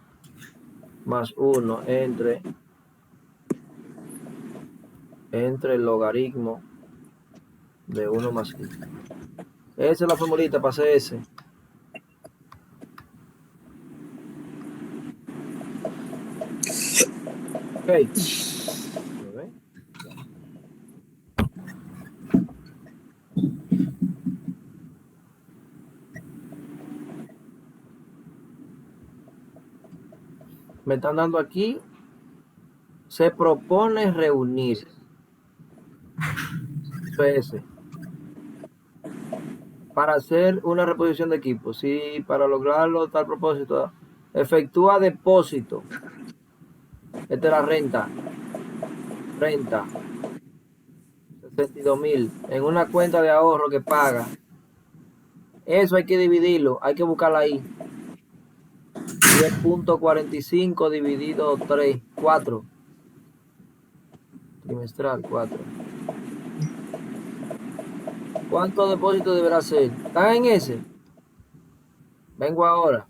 más 1 entre el logaritmo de 1 más I. Esa es la formulita para hacer S. Ok. Me están dando aquí. Se propone reunir PS para hacer una reposición de equipos. Si para lograrlo tal propósito, efectúa depósito. Esta es la renta. Renta. 62,000 en una cuenta de ahorro que paga. Eso hay que dividirlo. Hay que buscarla ahí. 10.45 dividido 3. 4. Trimestral 4. ¿Cuánto depósito deberá ser? ¿Están en ese? Vengo ahora.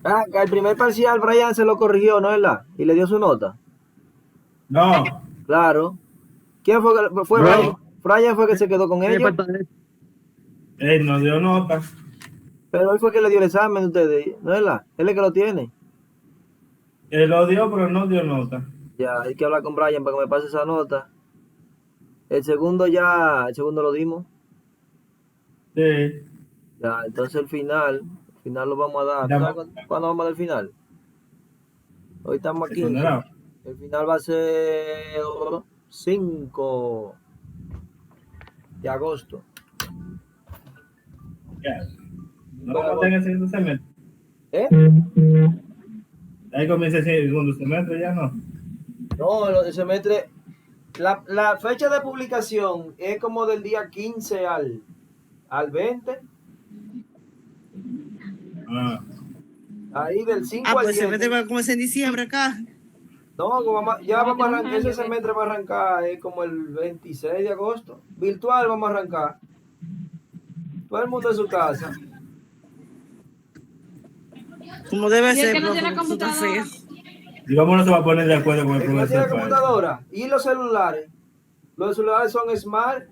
Ah, que el primer parcial Brian se lo corrigió, ¿no es verdad? Y le dio su nota. No, Claro. ¿Quién fue? Fue Bro. Brian. Brian fue que se quedó con ¿Qué ellos. falta de eso? él nos dio nota. Pero él fue que le dio el examen a ustedes, ¿no es verdad? Él es que lo tiene. Él lo dio, pero no dio nota. Ya, hay que hablar con Brian para que me pase esa nota. El segundo lo dimos. Sí. Ya, entonces el final lo vamos a dar. ¿Tú sabes cuándo vamos a dar el final? Hoy estamos a 15. ¿Cuándo era? El final va a ser 5 de agosto. Ya. No vamos a tener el segundo semestre. ¿Eh? Ahí comienza el segundo semestre, ya no. No, el semestre. La fecha de publicación es como del día 15 al 20. Ah. Ahí del 5 Ah, al pues se 10. mete como es en diciembre acá. No, ya vamos a arrancar, ese semestre va a arrancar como el 26 de agosto. Virtual vamos a arrancar. Todo el mundo en su casa. Como debe Y el ser, que no profe, tiene porque eso está computadora. feo. Y cómo no se va a poner de acuerdo con el El que no tiene profesor. computadora y los celulares. Los celulares son smart.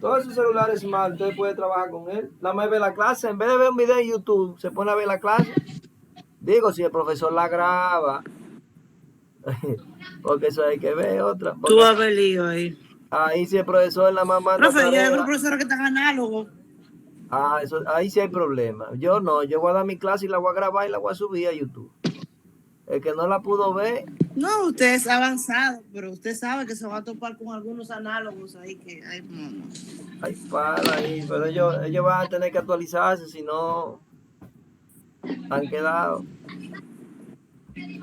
Todos esos celulares smart, usted puede trabajar con él. Nada más ve la clase. En vez de ver un video en YouTube, se pone a ver la clase. Digo, si el profesor la graba. Porque eso hay que ver otra. Tú vas a ver lío ahí. Ahí si el profesor la más manda Profe, yo hay tarea. algunos profesores que están análogos. Ah, eso, ahí sí hay problema. Yo no, yo voy a dar mi clase y la voy a grabar y la voy a subir a YouTube. El que no la pudo ver, No, usted es avanzado, pero usted sabe que se va a topar con algunos análogos ahí que hay. No. hay para ahí, pero ellos van a tener que actualizarse, si no han quedado.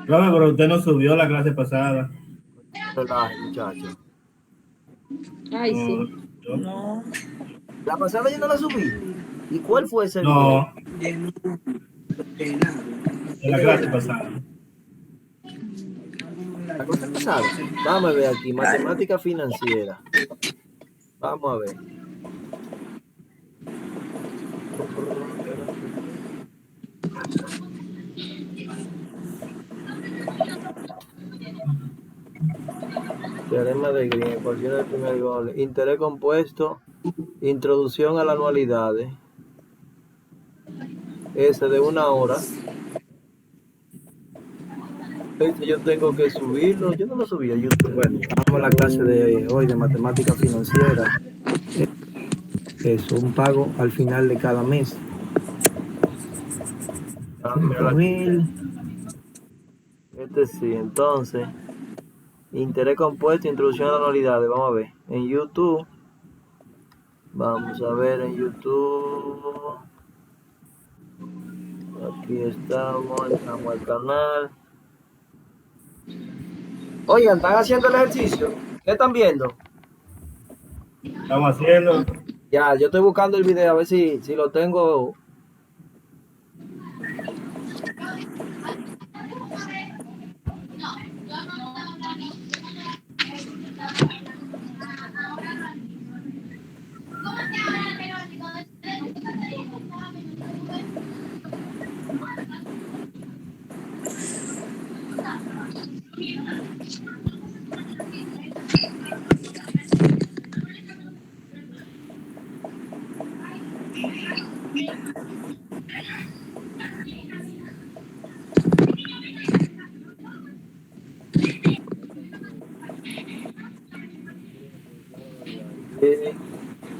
Profe, pero usted no subió la clase pasada. Relaje, muchachos. Ay, sí. Yo- No, La pasada yo no la subí. ¿Y cuál fue ese No, de nada. en la clase pasada. video? La cosa pasada. Vamos a ver aquí, matemática financiera. Vamos a ver. Teorema de Green, ecuación del primer gol, interés compuesto, introducción a las anualidades. Ese de 1 hora. Yo tengo que subirlo, yo no lo subí a YouTube. Bueno, vamos a la clase de hoy de matemática financiera. Es un pago al final de cada mes. 5.000. Este sí, entonces. Interés compuesto, introducción a las anualidades. Vamos a ver. En YouTube. Vamos a ver en YouTube. Aquí estamos, entramos al canal. Oigan, ¿están haciendo el ejercicio? ¿Qué están viendo? Estamos haciendo. Ya, yo estoy buscando el video a ver si lo tengo.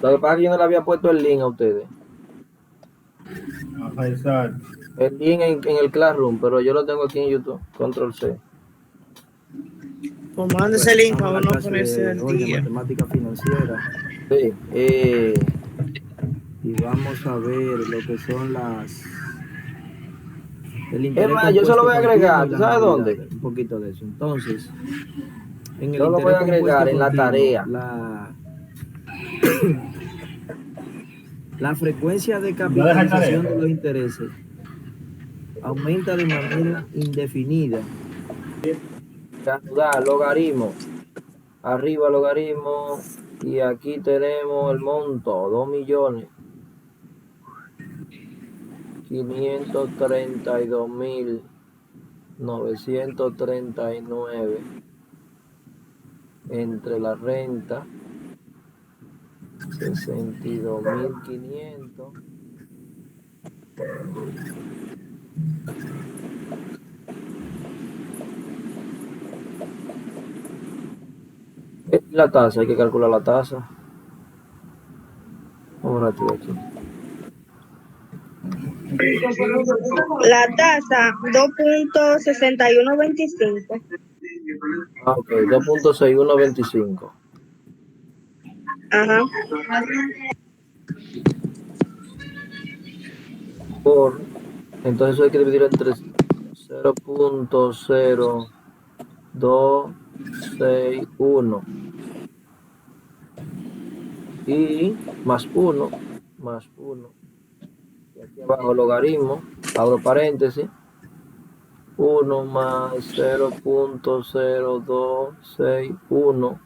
Lo que pasa es que yo no le había puesto el link a ustedes. Ajá, exacto. El link en el Classroom, pero yo lo tengo aquí en YouTube. Control C. Pues mande ese link Vamos a para la no clase ponerse de al hoy de día. matemática financiera. Sí, y vamos a ver lo que son las. El interés yo se lo voy a agregar, ¿tú sabes dónde? Un poquito de eso. Entonces, en el yo lo voy a agregar en la tarea. La frecuencia de capitalización de los intereses aumenta de manera indefinida. Da logaritmo. Arriba logaritmo. Y aquí tenemos el monto, 2 millones. 532.939 entre la renta 62.500 la tasa, hay que calcular la tasa. Ahora estoy aquí. La tasa 2.6125. Ok, 2.6125. Ajá. Entonces eso hay que dividir entre 0.0261 y más 1, y aquí abajo logaritmo, abro paréntesis, 1 más 0.0261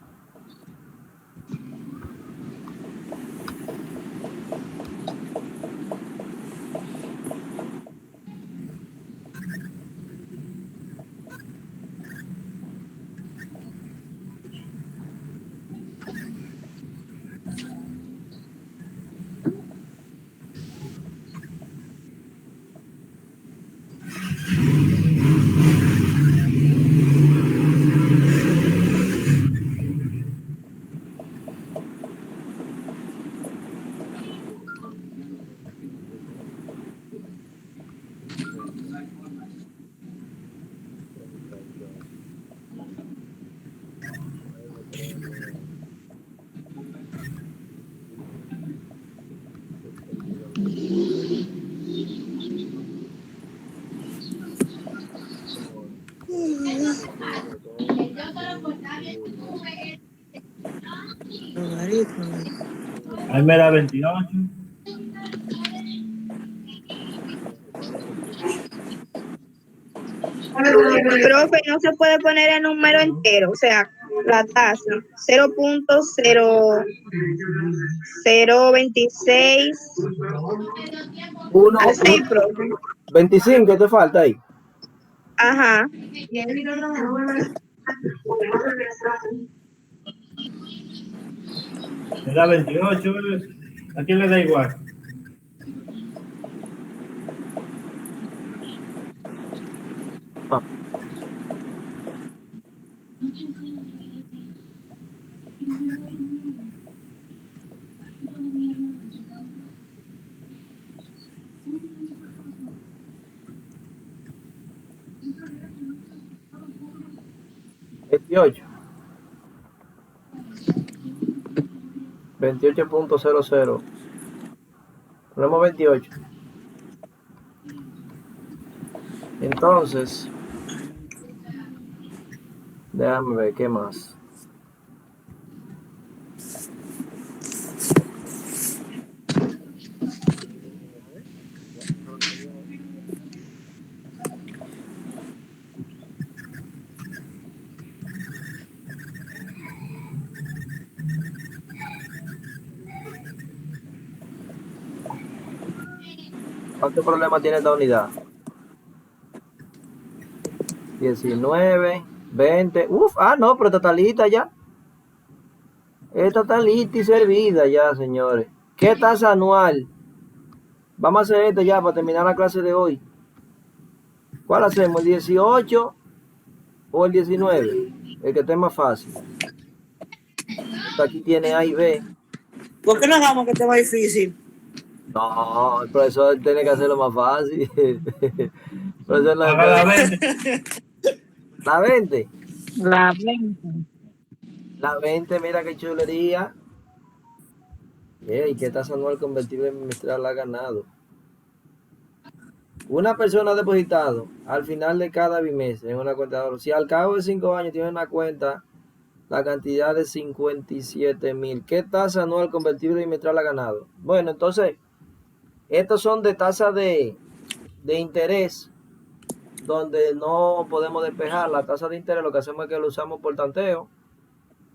Ahí me da 28. Profe, no se puede poner el número entero, o sea, la tasa 0.0026. 1, Así, profe. 25 te falta ahí. Ajá. Me da 28. ¿A quién le da igual? Ah. $28.00. Ponemos 28. Entonces, déjame ver qué más. ¿Cuántos problemas tiene esta unidad? 19, 20. Uf, no, pero esta está lista ya. Esta está lista y servida ya, señores. ¿Qué tasa anual? Vamos a hacer esto ya para terminar la clase de hoy. ¿Cuál hacemos? ¿El 18 o el 19? El que esté más fácil. Aquí tiene A y B. ¿Por qué no hagamos que te va difícil? No, el profesor tiene que hacerlo más fácil. El profesor no Haga la puede- 20. La 20. La 20. La 20, mira qué chulería. ¿Y qué tasa anual convertible bimestral ha ganado? Una persona ha depositado al final de cada bimestre en una cuenta de ahorro. Si al cabo de 5 años tiene una cuenta, la cantidad de 57,000. ¿Qué tasa anual convertible bimestral ha ganado? Bueno, entonces, estos son de tasa de interés, donde no podemos despejar la tasa de interés. Lo que hacemos es que lo usamos por tanteo.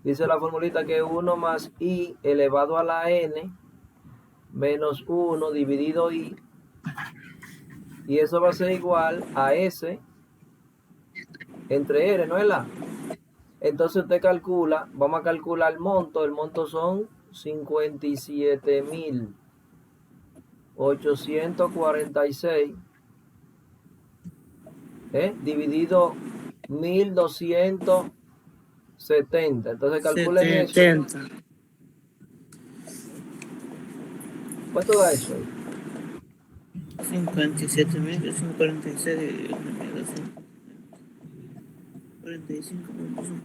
Dice la formulita que 1 más i elevado a la n menos 1 dividido i Y eso va a ser igual a S entre R, ¿no es la? Entonces usted calcula, vamos a calcular el monto son 57.846, dividido 1.270. Entonces calculen eso. 70. ¿Cuánto da eso ahí? 57.146. 45.54.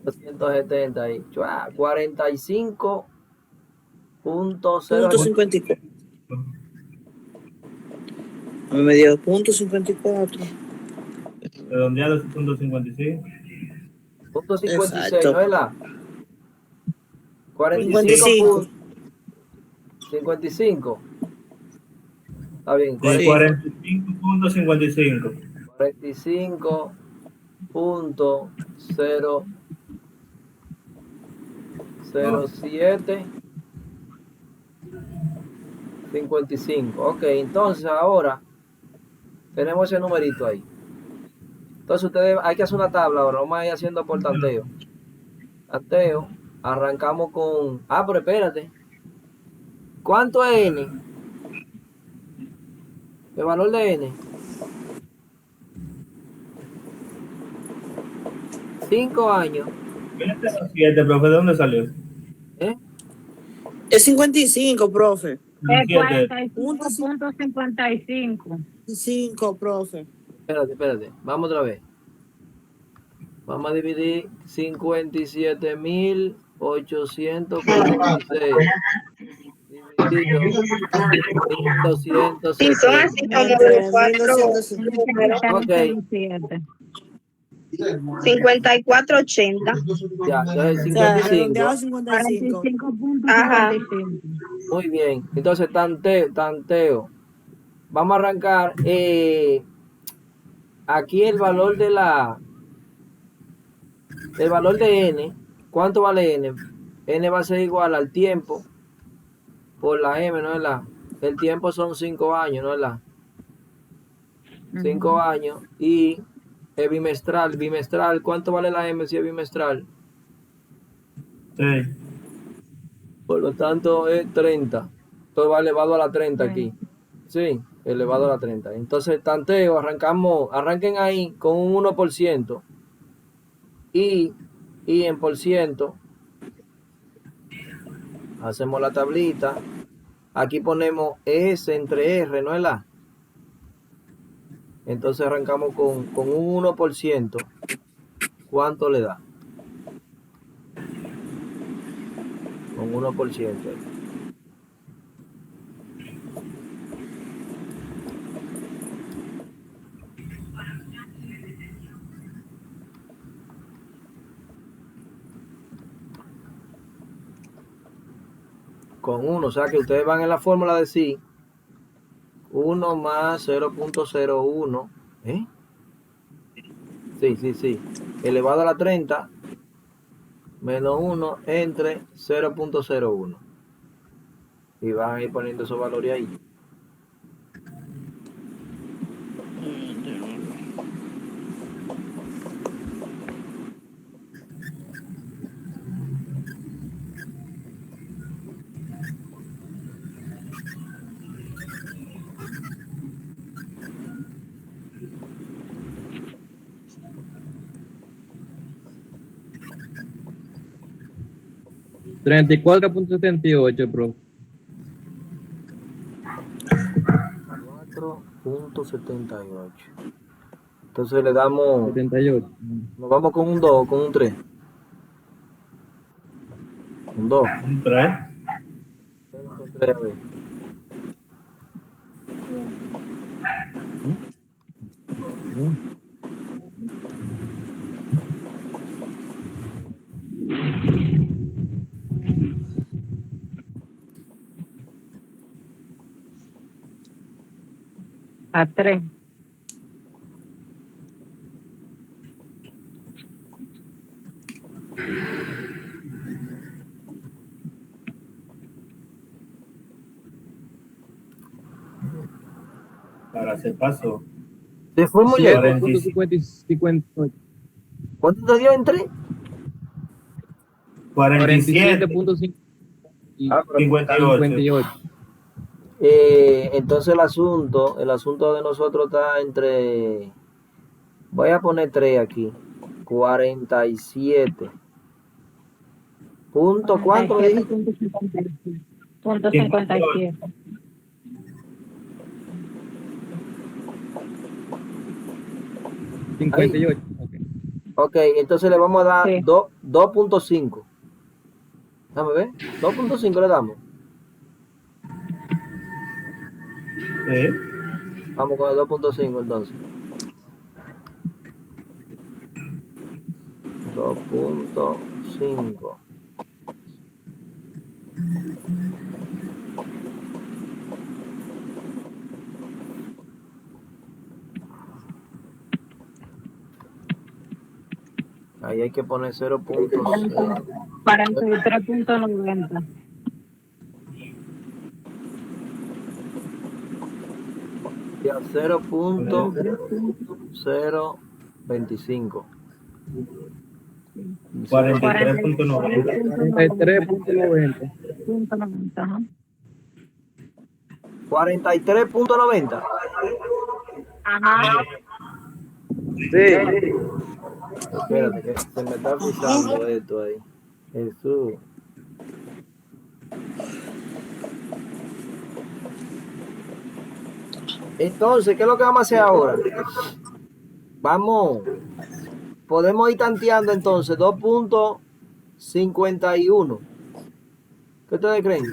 270 ahí. 45.0. Punto 54. Me dio punto 54. Redondeado 6.55. Punto 56, Exacto. ¿no es la? 55. 55. Está bien. Sí, Sí. 45.55. 45.00755. Ok, entonces ahora tenemos ese numerito ahí. Entonces ustedes, hay que hacer una tabla ahora. Vamos a ir haciendo por tanteo. Tanteo. Arrancamos con... Ah, pero espérate. ¿Cuánto es N? El valor de N. 5 años. 7, profe, ¿de dónde salió? Es 55, profe. Es 7. 45.55. 5, profe. Espérate. Vamos otra vez. Vamos a dividir 57.846 dividido Sí, son 1.270. así como Entre cuatro 1250. números. Ok, 5480. ya, entonces O sea, 55. redondeado 55. 45.55. Muy bien. Entonces, tanteo. Vamos a arrancar. Aquí el valor de el valor de N. ¿Cuánto vale N? N va a ser igual al tiempo por la M, ¿no es la? El tiempo son 5 años, ¿no es la? 5 años. Y el bimestral, ¿cuánto vale la M si es bimestral? 6. Por lo tanto es 30. Todo va elevado a la 30 aquí. Sí, elevado a la 30. Entonces, tanteo, arranquen ahí con un 1%. Y en por ciento, hacemos la tablita. Aquí ponemos S entre R, ¿no es la? Entonces arrancamos con un 1%. ¿Cuánto le da? Con 1%. Con 1, o sea que ustedes van en la fórmula de sí. 1 más 0.01. Sí. Elevado a la 30 menos 1 entre 0.01. Y van a ir poniendo esos valores ahí. $34.78, bro. 4.78. Entonces le damos, 78. nos vamos con un 2 o con un 3. Un 2. Un 3. Con 3 a ver. A 3. Ahora se pasó. Se fue muy lejos. 7.58. ¿Cuánto te dio entre? 47. 47.5 y Ah, pero 58. 58. entonces el asunto de nosotros está entre, voy a poner 3 aquí, 47. Punto, ¿cuánto le dije? 47.57. 58. Ok. Ok, entonces le vamos a dar Sí. 2.5. Déjame ver, 2.5 le damos. Sí. Vamos con el 2.5 entonces. 2.5. Ahí hay que poner 0.5. 43.90. Ya 0.025. 43.90. 43.90. 43.90. Ajá. Sí. Espérate, que se me está frisando esto ahí. Jesús. Entonces, ¿qué es lo que vamos a hacer ahora? Podemos ir tanteando entonces 2.51. ¿Qué ustedes creen?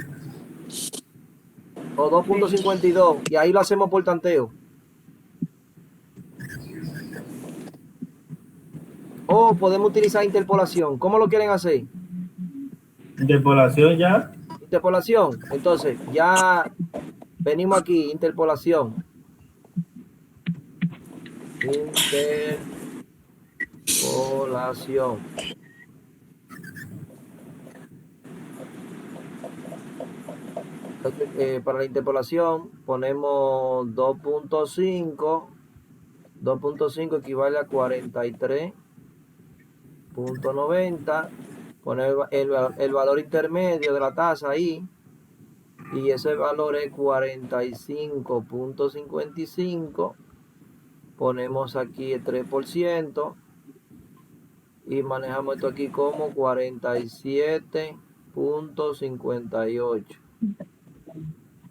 O 2.52. Y ahí lo hacemos por tanteo. O podemos utilizar interpolación. ¿Cómo lo quieren hacer? Interpolación ya. Interpolación. Entonces, ya venimos aquí, interpolación. Interpolación. Entonces, para la interpolación ponemos 2.5. 2.5 equivale a 43.90. Poner el valor intermedio de la tasa ahí. Y ese valor es 45.55. Ponemos aquí el 3%. Y manejamos esto aquí como 47.58.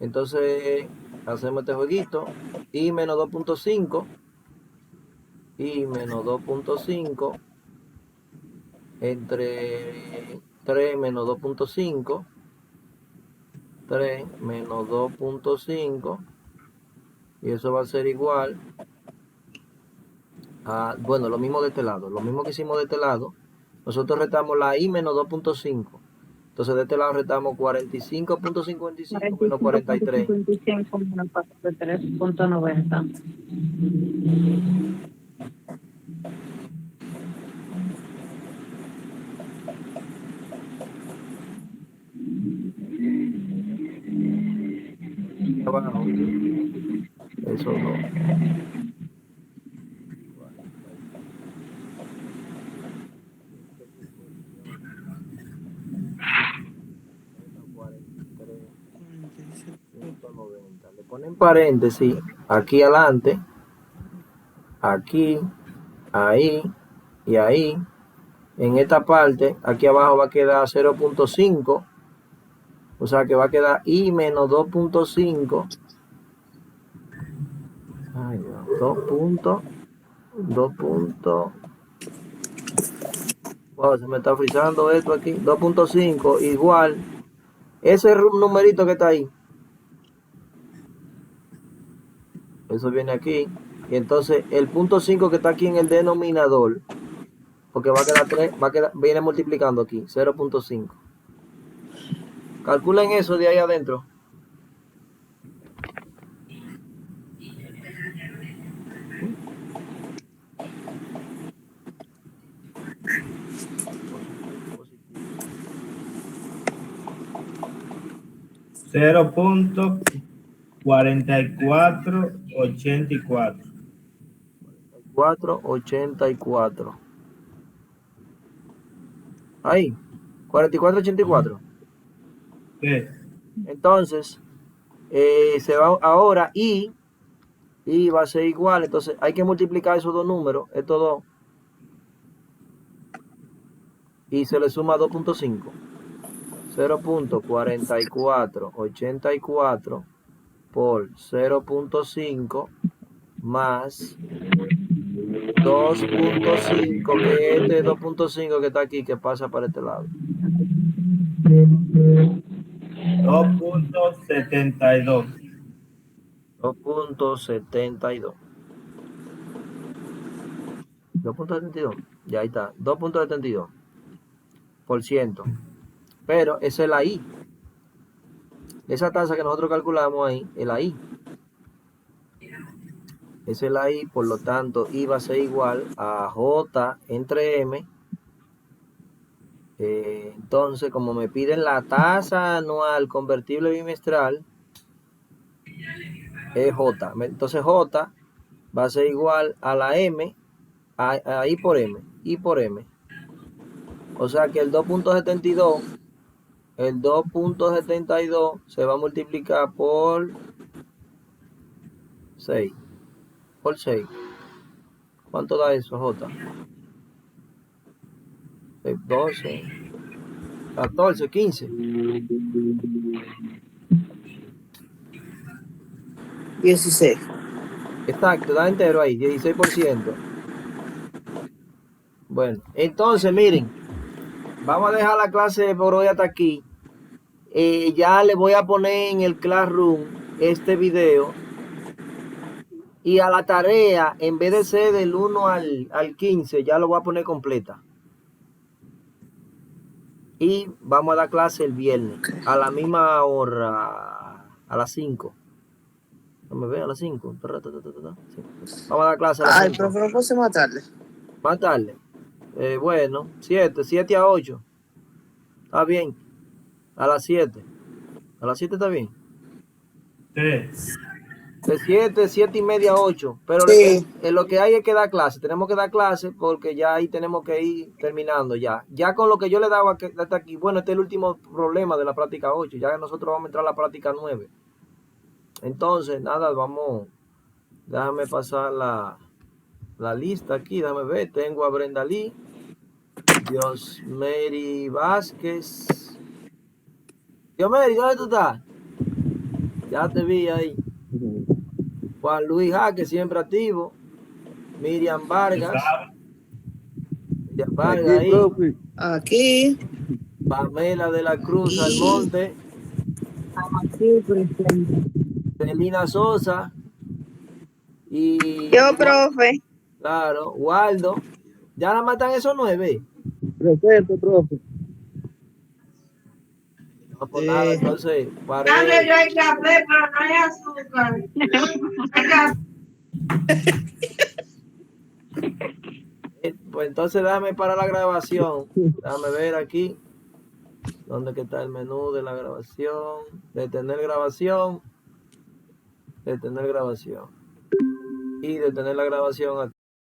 Entonces hacemos este jueguito. Y menos 2.5. Y menos 2.5 entre 3 menos 2.5. 3 menos 2.5. Y eso va a ser igual a, bueno, lo mismo de este lado. Lo mismo que hicimos de este lado. Nosotros retamos la I menos 2.5. Entonces de este lado retamos 45.55 menos 43. 45.55 menos 43.90. Abajo. Eso no. Le ponen paréntesis aquí adelante, aquí, ahí y ahí. En esta parte, aquí abajo va a quedar 0.5. O sea que va a quedar I menos 2.5. Ay, no, 2 puntos. Wow, se me está frizando esto aquí. 2.5 igual. Ese numerito que está ahí. Eso viene aquí. Y entonces el punto 5 que está aquí en el denominador. Porque va a quedar 3. Viene multiplicando aquí. 0.5. Calculen eso de ahí adentro. 4484. 484. Ahí, 4484. Sí. Entonces, se va ahora y va a ser igual. Entonces, hay que multiplicar esos dos números, estos dos, y se le suma 2.5. 0.4484 por 0.5 más 2.5, que este 2.5 que está aquí, que pasa para este lado. 2.72. 2.72. 2.72. Ya ahí está. 2.72%. Pero esa es la I. Esa tasa que nosotros calculamos ahí es la I. Esa es la I, por lo tanto, I va a ser igual a J entre M. Entonces, como me piden la tasa anual convertible bimestral, es J. Entonces, J va a ser igual a la M, a I por M. I por M. O sea que el 2.72 se va a multiplicar por 6. Por 6. ¿Cuánto da eso, J? 12, 14, 15. 16. Exacto, da entero ahí, 16%. Bueno, entonces miren, vamos a dejar la clase por hoy hasta aquí. Ya le voy a poner en el Classroom este video. Y a la tarea, en vez de ser del 1 al 15, ya lo voy a poner completa. Y vamos a dar clase el viernes, a la misma hora, a las 5. No me veo a las 5. Sí. Vamos a dar clase a las 5. El profe no puede más tarde. Más tarde. Bueno, 7 a 8. Está bien. A las 7. A las 7 está bien. Sí. De 7 y media a 8. Pero Sí. lo que hay es que dar clase. Tenemos que dar clase porque ya ahí tenemos que ir terminando ya. Ya con lo que yo le daba hasta aquí. Bueno, este es el último problema de la práctica 8. Ya que nosotros vamos a entrar a la práctica 9. Entonces, nada, vamos. Déjame pasar la lista aquí. Déjame ver. Tengo a Brenda Lee. Diosmeri Vázquez. Diosmeri, ¿dónde tú estás? Ya te vi ahí. Juan Luis Jaque, siempre activo. Miriam Vargas. Miriam Vargas ahí. Aquí. Pamela de la Cruz Almonte. Celina Sosa. Y Yo, profe. claro, Waldo. Ya la matan esos 9. Presente, profe. No, pues nada, entonces, para Yo hay café, pero no hay azúcar. pues entonces déjame parar la grabación. Déjame ver aquí. ¿Dónde que está el menú de la grabación? Detener grabación. Detener grabación. Y detener la grabación aquí.